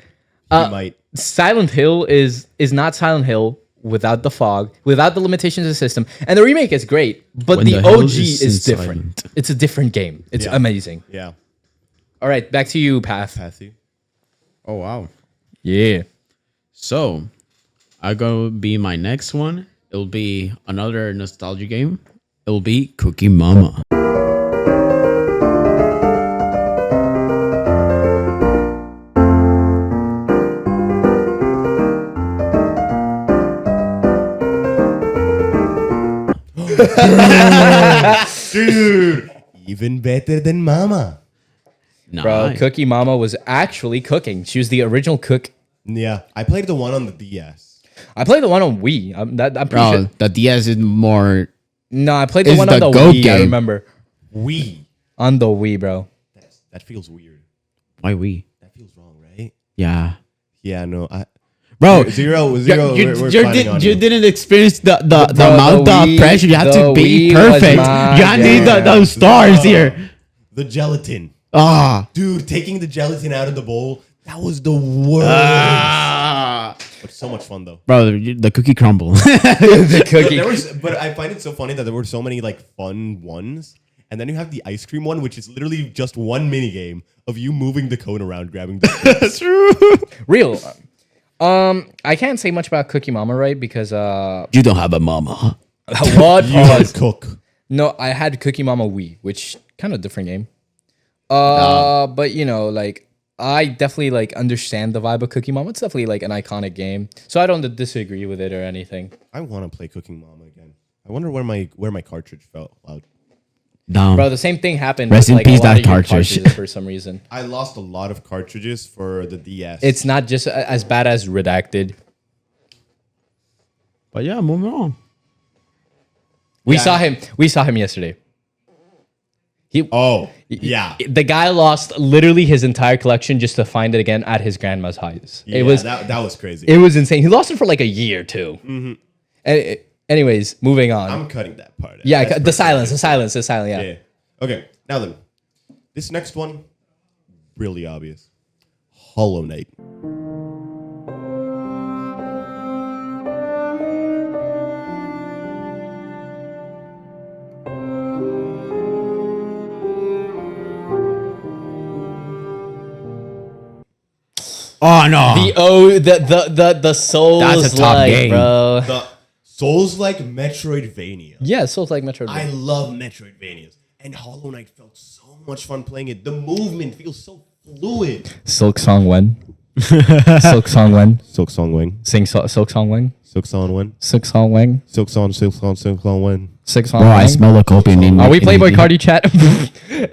You might. Silent Hill is not Silent Hill without the fog, without the limitations of the system. And the remake is great, but When the the hell OG is is in different. silent? It's a different game. It's Yeah. amazing. Yeah, All right, back to you, Path. Pathy. Oh wow. Yeah. So, I go be my next one. It'll be another nostalgia game. It'll be Cookie Mama. Dude, even better than Mama. Bro, Nice. Cookie Mama was actually cooking. She was the original cook. Yeah, I played the one on the DS. I played the one on Wii. I'm pretty Bro, sure. the DS is more. No, I played the It's one on the the GOAT Wii. I game. remember. Wii. On the Wii, bro. That feels weird. Why we? That feels wrong, right? Yeah. Yeah, no. Bro, Zero. you, We're clowning on you. didn't experience the Bro, amount the of Wii- pressure. You have the to be Wii was perfect. my You need game. those stars here. The gelatin. Ah. Dude, taking the gelatin out of the bowl, that was the worst. But so much fun though. Bro, the cookie crumble. The cookie. But I find it so funny that there were so many like fun ones. And then you have the ice cream one, which is literally just one mini game of you moving the cone around, grabbing the chips. Real. I can't say much about Cookie Mama, right? Because You don't have a mama. what You had pause? cook. No, I had Cookie Mama Wii, which kind of different game. But you know, like I definitely like understand the vibe of Cookie Mama. It's definitely like an iconic game, so I don't disagree with it or anything. I want to play Cooking Mama again. I wonder where my cartridge fell out. Down. Bro, the same thing happened. Rest with, in like, peace, a lot that of your cartridge. cartridges for some reason. I lost a lot of cartridges for the DS. It's not just as bad as Redacted. But yeah, moving on. We Yeah. saw him. We saw him yesterday. Yeah. The guy lost literally his entire collection just to find it again at his grandma's house. Yeah, It was that was crazy. it was insane. He lost it for like a year too. Anyways, moving on. I'm cutting that part. out. Yeah, That's the silence, personal. the silence. Yeah. Yeah. Okay, now then. This next one, really obvious. Hollow Knight. Oh no. The Souls That's a top like, game. bro. The Souls-like Metroidvania. Yeah, Souls like Metroid. I love Metroidvanias. And Hollow Knight felt so much fun playing it. The movement feels so fluid. Silk Song Wen. Silk Song Wen. Silk Song Wing. Sing Silk Song Wen. Silk Song Wen. Silk Song Wen. Silk Song Wen. Silk Song Bro, I Wen. smell a copium in. Are we in- Playboy in- Cardi chat?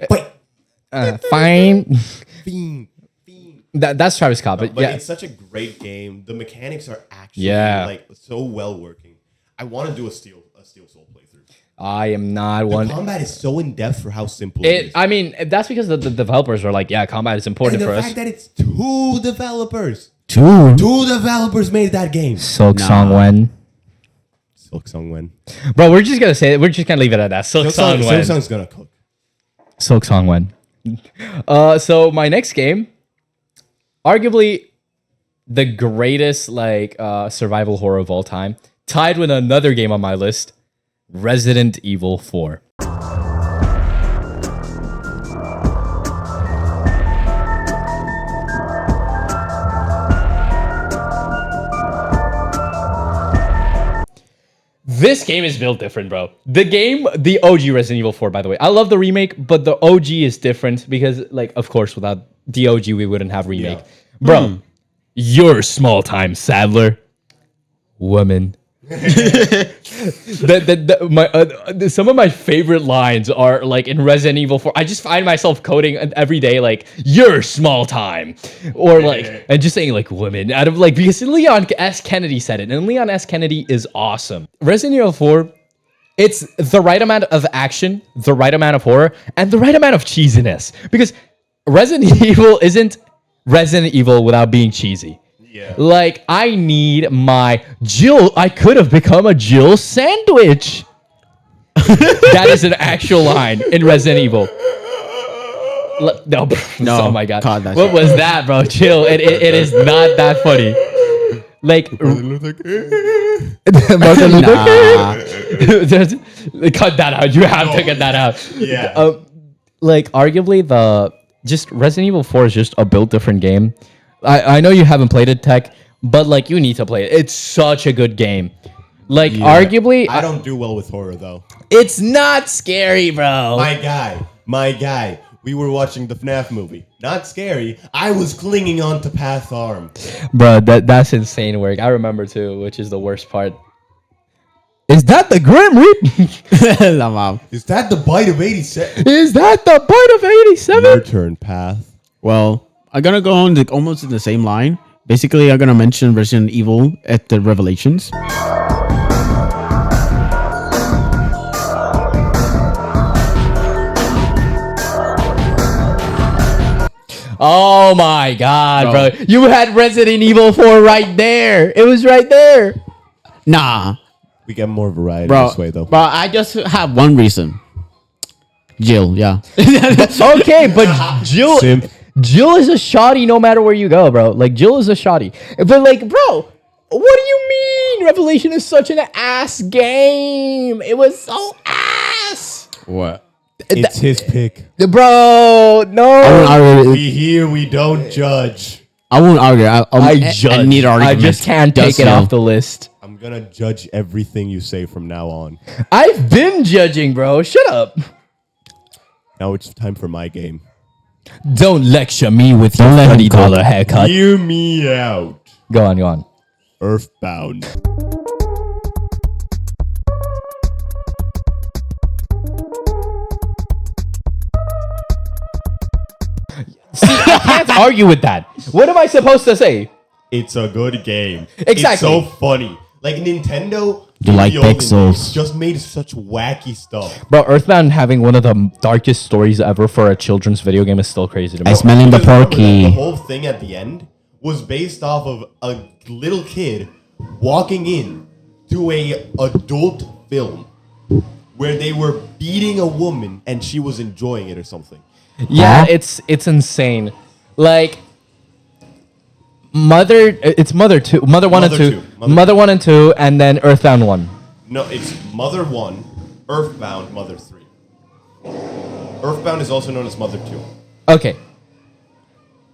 Wait. Fine. Fiend. That's Travis Scott, but But yeah. it's such a great game. The mechanics are actually Yeah. like so well working. I want to do a Steel Soul playthrough. I am not one. Combat is so in depth for how simple it is. I mean, that's because the developers are like, yeah, combat is important And for the us. fact that it's 2 developers. Two. 2 developers made that game. Silk Song Silk Song Bro, we're just gonna say it. We're just gonna leave it at that. Silk Song Silk Song's gonna cook. Silk Song So my next game, arguably the greatest like survival horror of all time, tied with another game on my list, Resident Evil 4. This game is built different, bro. The OG Resident Evil 4, by the way. I love the remake, but the OG is different because, like, of course, without the OG, we wouldn't have remake. Yeah. Bro, you're small time, Sadler. Woman. Some of my favorite lines are like in Resident Evil 4. I just find myself coding every day like "you're small time," or like and just saying like "women" out of like because Leon S. Kennedy said it, and Leon S. Kennedy is awesome. Resident Evil 4, it's the right amount of action, the right amount of horror, and the right amount of cheesiness. Because Resident Evil isn't Resident Evil without being cheesy. Yeah. Like, I need my Jill. I could have become a Jill sandwich. That is an actual line in Resident Evil. No, No, oh my god. God, that's What it. was that, bro? Chill. It is not that funny. Like, cut that out. You have to cut that out. Yeah. Like, arguably, just Resident Evil 4 is just a built different game. I know you haven't played it, Tech, but like you need to play it. It's such a good game. Like arguably, I don't do well with horror though. it's not scary, bro. My guy. We were watching the FNAF movie. Not scary. I was clinging on to Path's arm. Bro, that's insane work. I remember too, which is the worst part. Is that the Grim Reaper? La mom. Is that the bite of 87? Is that the bite of 87? Your turn, Path. Well, I'm gonna go on almost in the same line. Basically, I'm gonna mention Resident Evil at the Revelations. Oh my god, bro. You had Resident Evil 4 right there. It was right there. Nah, We get more variety bro. this way though. But I just have one reason. Jill, yeah. Okay, but Jill Simp. Jill is a shoddy no matter where you go, bro. Like Jill is a shoddy. But like, bro, what do you mean? Revelation is such an ass game. It was so ass. What? It's his pick. Bro, no. I won't argue. We here, we don't judge. I won't argue. I judge. I need I argument. just can't take it off the list. I'm gonna judge everything you say from now on. I've been judging, bro. Shut up. Now it's time for my game. Don't lecture me with your $30 haircut. Hear me out. Go on. Earthbound. I can't argue with that. What am I supposed to say? It's a good game. Exactly. It's so funny. Like Nintendo, You like the olden pixels. days just made such wacky stuff. Bro, Earthbound having one of the darkest stories ever for a children's video game is still crazy to me. I smelling the Because remember that porky. The whole thing at the end was based off of a little kid walking in to a adult film where they were beating a woman and she was enjoying it or something. Yeah, it's insane. Like it's Mother 2, Mother 1 and Mother 2, 2, Mother 1 and 2, and then Earthbound 1. No, it's Mother 1, Earthbound, Mother 3. Earthbound is also known as Mother 2. Okay.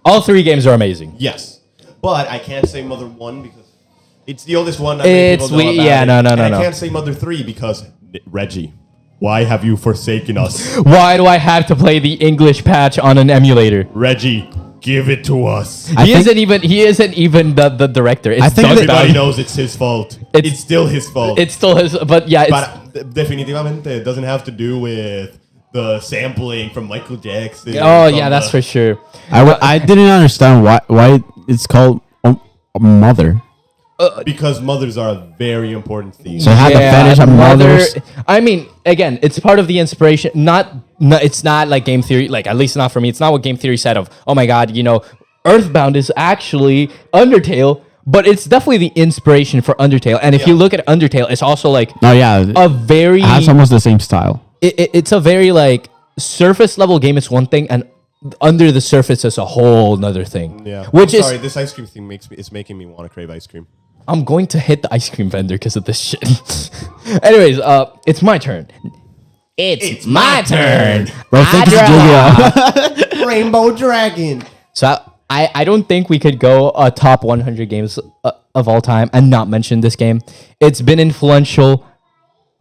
All three games are amazing. Yes. But I can't say Mother 1 because it's the oldest one. Not many It's people know about yeah, it. no. And I can't say Mother 3 because Reggie, why have you forsaken us? Why do I have to play the English patch on an emulator? Reggie, give it to us. He isn't even the director. It's think Doug Everybody Bowden. knows it's his fault. It's- It's still his fault. It's still his, but yeah, it's But definitivamente, it doesn't have to do with the sampling from Michael Jackson. oh from yeah, that's the- for sure. I didn't understand why it's called Mother. Because mothers are a very important theme. So I had the fetish of mothers. I mean, again, it's part of the inspiration. Not, it's not like game theory. Like at least not for me. It's not what game theory said of. Oh my god, Earthbound is actually Undertale, but it's definitely the inspiration for Undertale. And if you look at Undertale, it's also like Oh yeah, a very it has almost the same style. it's a very like surface level game. It's one thing, and under the surface is a whole nother thing. Yeah. Which I'm is sorry, this ice cream thing is making me want to crave ice cream. I'm going to hit the ice cream vendor because of this shit. Anyways, it's my turn. It's my turn. Bro, thank you, Julia. Rainbow Dragon. So I don't think we could go top 100 games of all time and not mention this game. It's been influential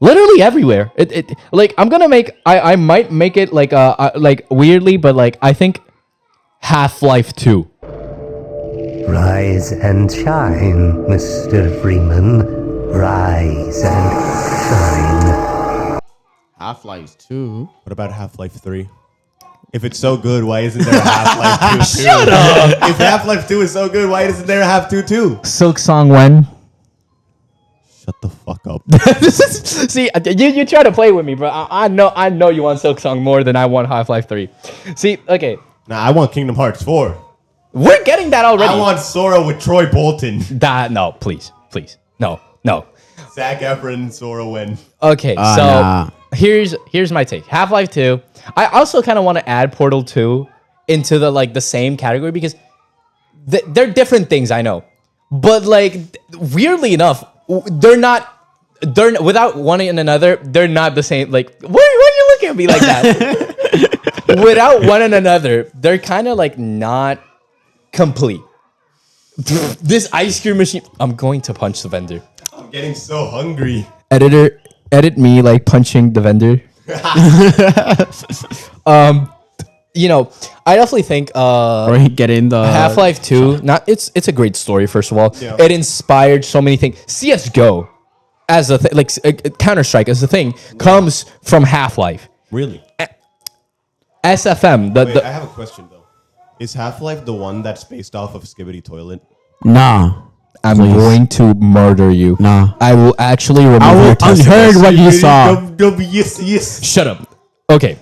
literally everywhere. It like I'm gonna make I might make it like weirdly, but like I think Half-Life 2. Rise and shine, Mr. Freeman. Rise and shine. Half-Life 2. What about Half-Life 3? If it's so good, why isn't there a Half-Life 2 too? Shut up! If Half-Life 2 is so good, why isn't there a Half-2 too? Silk Song when? Shut the fuck up. See, you try to play with me, bro. I know you want Silk Song more than I want Half-Life 3. See, okay, Nah, I want Kingdom Hearts 4. we're getting that already. I want Sora with Troy Bolton. that. No, please, no. Zac Efron, Sora win. Okay, so nah. here's my take. Half-Life 2. I also kind of want to add Portal 2 into the same category because they're different things, I know. But like weirdly enough, they're without one another, they're not the same. Like why are you looking at me like that? Without one another, they're kind of like not complete. This ice cream machine, I'm going to punch the vendor. I'm getting so hungry. Editor, edit me like punching the vendor. I definitely think Or get in the Half-Life 2, it's a great story, first of all. Yeah. It inspired so many things. CSGO as a thing, like Counter-Strike as a thing, comes from Half-Life. Really? SFM, Wait, I have a question though. Is Half-Life the one that's based off of Skibidi Toilet? Nah. I'm going to murder you. Nah. I will actually remove I your will testicles. unheard what you saw. Yes. Shut up. Okay.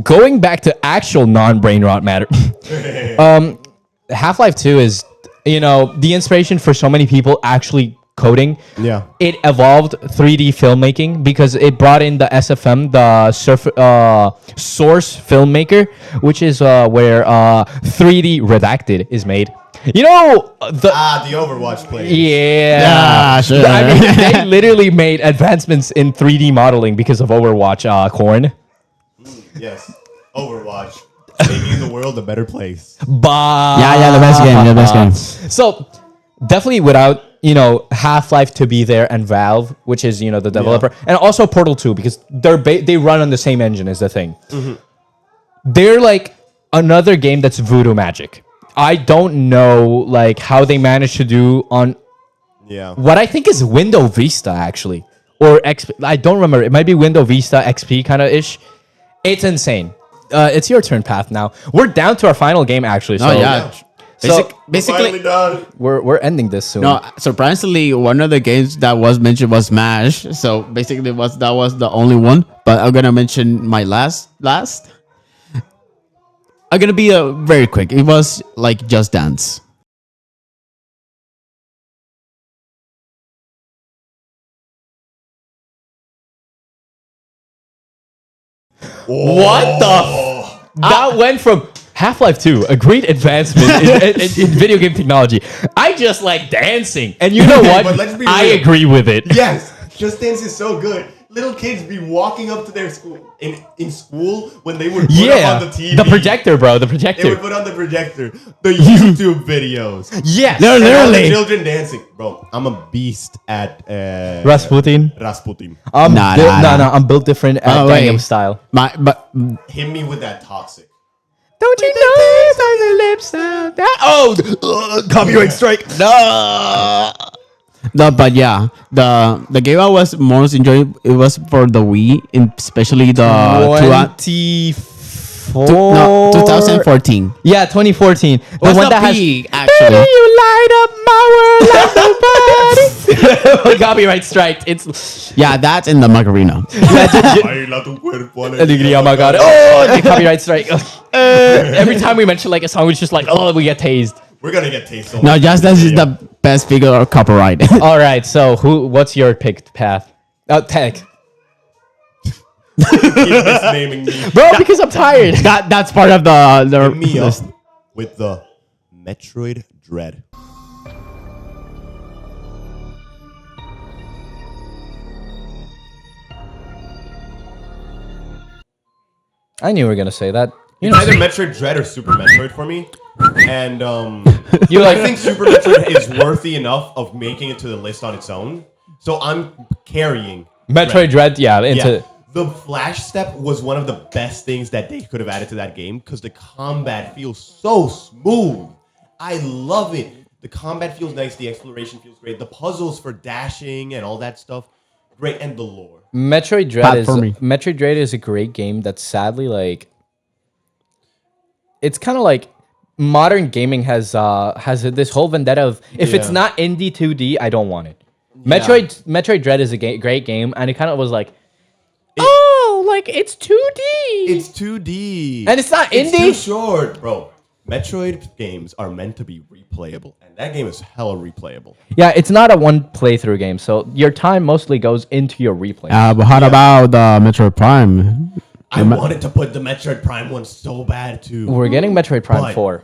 Going back to actual non-brain rot matter. Half-Life 2 is, the inspiration for so many people actually coding. Yeah. It evolved 3D filmmaking because it brought in the SFM, the Source Filmmaker, which is where 3D Redacted is made. The Overwatch player. Yeah, sure. I mean, they literally made advancements in 3D modeling because of Overwatch. Corn. Yes. Overwatch. Making the world a better place. Yeah, the best game. So definitely without Half-Life to be there and Valve, which is the developer, and also Portal 2 because they run on the same engine is the thing. Mm-hmm. They're like another game that's voodoo magic. I don't know like how they managed to do on Yeah. what I think is Windows Vista actually, or XP. I don't remember. It might be Windows Vista XP kind of ish. It's insane. It's your turn, Path. Now we're down to our final game actually. So, Oh yeah. So Basically, done. we're ending this soon. no. Surprisingly, one of the games that was mentioned was Smash. So basically, that was the only one. But I'm gonna mention my last. I'm gonna be very quick. It was like Just Dance. What the? That went from Half-Life 2, a great advancement in video game technology. I just like dancing, and you know what? But let's be I real. agree with it. Yes. Just Dance is so good. Little kids be walking up to their school in school when they would put Yeah, up on the TV. the projector, bro. The They would projector. put on the projector. The YouTube videos. Yes, And all the literally. children dancing. Bro, I'm a beast at Rasputin. Rasputin. Nah. I'm built different at Oh, wait. Gangnam Style. But Hit me with that toxic. Don't you know it's on the lips of that? Oh, copyright strike. No, but yeah, the game I was most enjoying it was for the Wii, especially the 24. 2014. Yeah, 2014. The What's one the that has. P, actually? Baby, you light up my world like nobody. Copyright strike. It's Yeah, that's in the Macarena. Baila tu cuerpo, Alegría Macarena. Oh, the copyright strike. Every time we mention like a song, it's just like, oh, we get tased. We're gonna get tasted. No, just this is the best figure of copyright. All right, so what's your picked path? Tech. Keep misnaming me. Bro, because I'm tired. That's part of the Hit me up list. with the Metroid Dread. I knew you were gonna say that. You It's know, either Metroid Dread or Super Metroid for me. And you I like think Super Metroid is worthy enough of making it to the list on its own. So I'm carrying Metroid Dread. Yeah, into Yeah. The flash step was one of the best things that they could have added to that game because the combat feels so smooth. I love it. The combat feels nice. The exploration feels great. The puzzles for dashing and all that stuff, great. And the lore. Metroid Dread Platforming. Metroid Dread is a great game that's sadly like it's kind of like modern gaming has this whole vendetta of if it's Yeah. not indie 2D, I don't want it. Metroid Dread is a great game, and it kind of was like, oh, like it's 2D. It's 2D. And it's not It's indie? too short, bro. Metroid games are meant to be replayable, and that game is hella replayable. Yeah, it's not a one playthrough game, so your time mostly goes into your replay. But how about the Metroid Prime? I wanted to put the Metroid Prime one so bad too. We're getting Metroid Prime But- 4.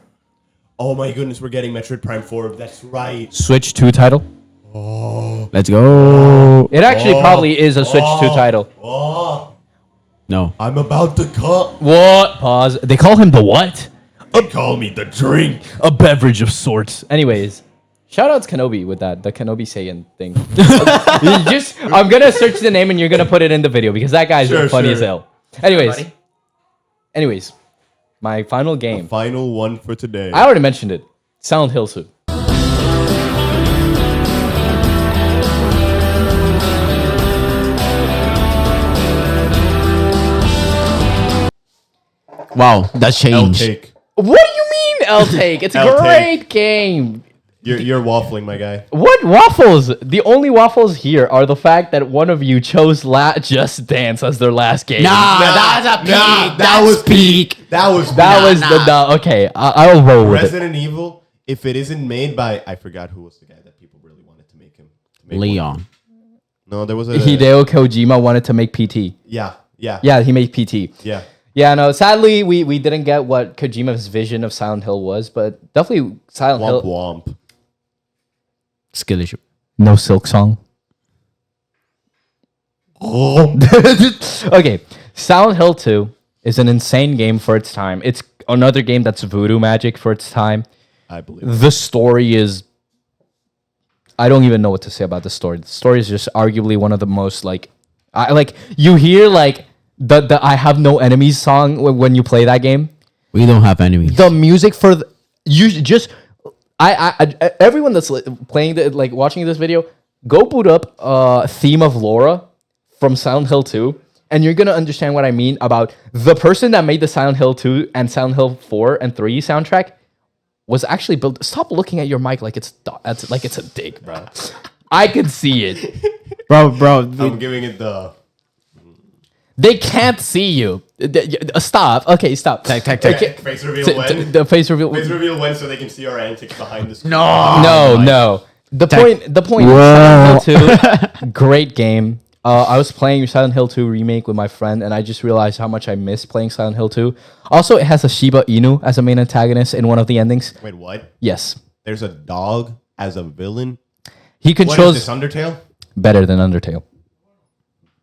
Oh my goodness, we're getting Metroid Prime 4. That's right. Switch 2 title. Let's go. It actually probably is a Switch 2 title. Oh, No. I'm about to cut. What? Pause. They call him the what? They call me the drink. A beverage of sorts. Anyways, shout outs Kenobi with that, the Kenobi Saiyan thing. I'm gonna search the name and you're gonna put it in the video because that guy's Sure, funny sure. as hell. Anyways, my final game. Final one for today. I already mentioned it. Silent Hill 2. Wow, that I'll changed. take. What do you mean, L take? It's a L great take. game. You're waffling, my guy. What waffles? The only waffles here are the fact that one of you chose Just Dance as their last game. that's a peak. that was peak. That was Okay. I'll roll with it. Resident Evil. If it isn't made by, I forgot who was the guy that people really wanted to make him. To make one. Leon. No, there was a Hideo Kojima wanted to make PT. Yeah. Yeah, he made PT. Yeah. Yeah, no. Sadly, we didn't get what Kojima's vision of Silent Hill was, but definitely Silent Womp Hill. womp. Skill issue. No Silk Song. Okay, Silent Hill 2 is an insane game for its time. It's another game that's voodoo magic for its time. I believe. The story is. I don't even know what to say about the story. The story is just arguably one of the most you hear like the I Have No Enemies song when you play that game. We don't have enemies. The music for you just everyone that's playing watching this video, go boot up Theme of Laura from Silent Hill 2 and you're going to understand what I mean about the person that made the Silent Hill 2 and Silent Hill 4 and 3 soundtrack was actually built. Stop looking at your mic like it's a dick, bro. I can see it. bro. I'm giving it the. They can't see you. Stop. Okay, stop. Okay. Face reveal when. The face reveal. Face reveal when, so they can see our antics behind the screen. No. The point. Silent Hill 2, great game. I was playing Silent Hill 2 remake with my friend, and I just realized how much I miss playing Silent Hill 2. Also, it has a Shiba Inu as a main antagonist in one of the endings. Wait, what? Yes, There's a dog as a villain. he What is controls this, Undertale? better than Undertale.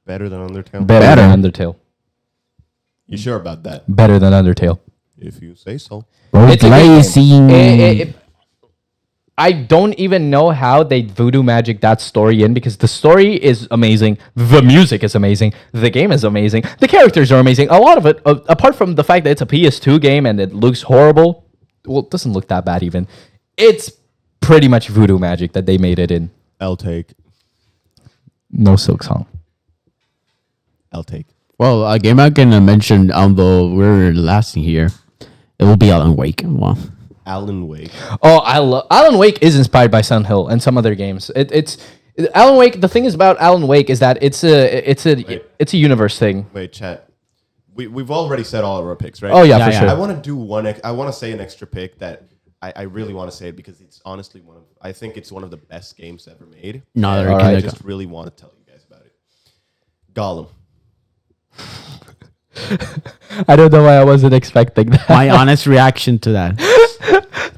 Better than Undertale? Better than Undertale. You sure about that? Better than Undertale. If you say so. It's a great game. Lazy. I don't even know how they voodoo magic that story in because the story is amazing, the music is amazing, the game is amazing, the characters are amazing. A lot of it, apart from the fact that it's a PS2 game and it looks horrible, well, it doesn't look that bad even. It's pretty much voodoo magic that they made it in. I'll take. No Silk Song. I'll take. Well, a game I can mention, although we're lasting here, it will be Alan Wake. Wow. Alan Wake. Oh, I love Alan Wake is inspired by Silent Hill and some other games. Alan Wake. The thing is about Alan Wake is that it's a universe thing. Wait, chat. We've already said all of our picks, right? Oh yeah, Yeah, for yeah. sure. I want to do one. I want to say an extra pick that I really want to say it because it's honestly I think it's one of the best games ever made. No, And there I can- just really want to tell you guys about it. Gollum. I don't know why I wasn't expecting that. My honest reaction to that.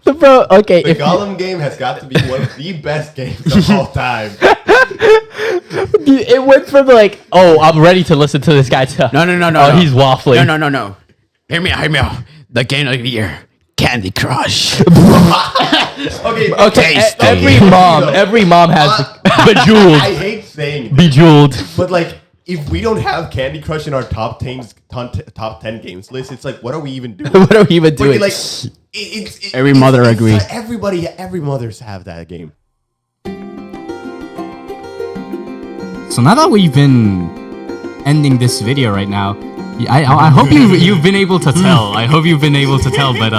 Bro, okay. The Gollum game has got to be one of the best games of all time. It went from like, oh, I'm ready to listen to this guy. To, No. Oh, he's waffling. No. Hear me out. The game of the year, Candy Crush. Okay, Okay, Tasty. every mom has Bejeweled. I hate saying this, Bejeweled. but like, if we don't have Candy Crush in our top 10 games list, it's like, what are we even doing? What are we even But doing? like, Every mother agrees. Every mothers have that game. So now that we've been ending this video right now, I hope you've been able to tell. I hope you've been able to tell, but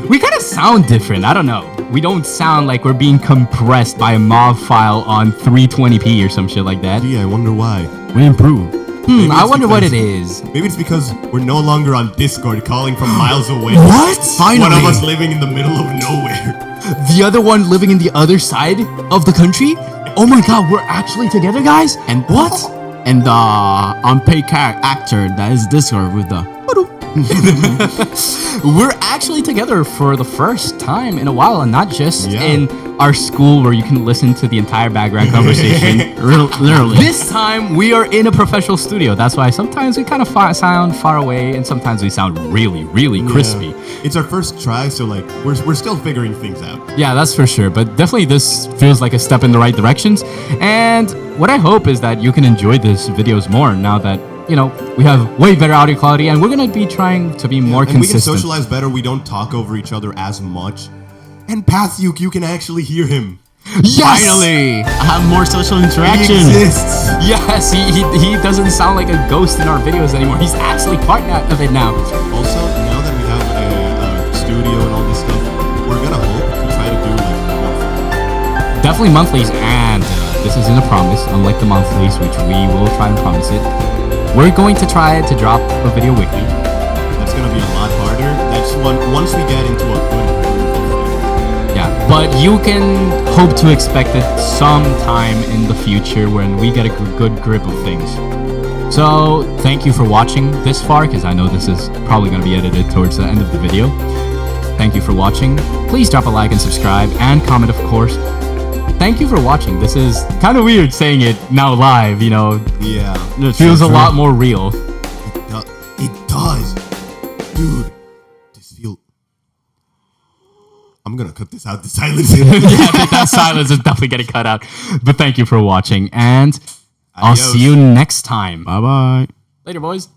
we kind of sound different. I don't know. We don't sound like we're being compressed by a MOV file on 320p or some shit like that. Gee, I wonder why. We improve. I it's wonder what it because- is. Maybe it's because we're no longer on Discord calling from miles away. What? One of Finally. us living in the middle of nowhere. The other one living in the other side of the country? Oh my god, we're actually together, guys? And what? And the unpaid actor that is Discord with the... We're actually together for the first time in a while, and not just Yeah. in our school where you can listen to the entire background conversation. Literally. This time we are in a professional studio. That's why sometimes we kind of sound far away, and sometimes we sound really, really crispy. It's our first try, so like we're still figuring things out. Yeah, that's for sure. But definitely this feels like a step in the right directions. And what I hope is that you can enjoy these videos more now that, you know, we have way better audio quality, and we're going to be trying to be more And we can consistent. socialize better. We don't talk over each other as much. And Pathyuk, you can actually hear him. Yes! Finally, I have more social He interaction. exists. Yes, he doesn't sound like a ghost in our videos anymore. He's actually part of it now. Also, now that we have a studio and all this stuff, we're gonna hope to try to do like monthly. Definitely monthlies, and this isn't a promise, unlike the monthlies, which we will try and promise it. We're going to try to drop a video weekly. That's gonna be a lot harder. That's once we get into a good groove of things. Yeah, but you can hope to expect it sometime in the future when we get a good grip of things. So, thank you for watching this far, because I know this is probably going to be edited towards the end of the video. Thank you for watching. Please drop a like and subscribe, and comment, of course. Thank you for watching. This is kind of weird saying it now live, you know. Yeah. It feels a lot more real. It does. Dude, this feel... I'm gonna cut this out, the silence. Yeah, I think that silence is definitely getting cut out. But thank you for watching, and I'll see you next time. Bye-bye. Later, boys.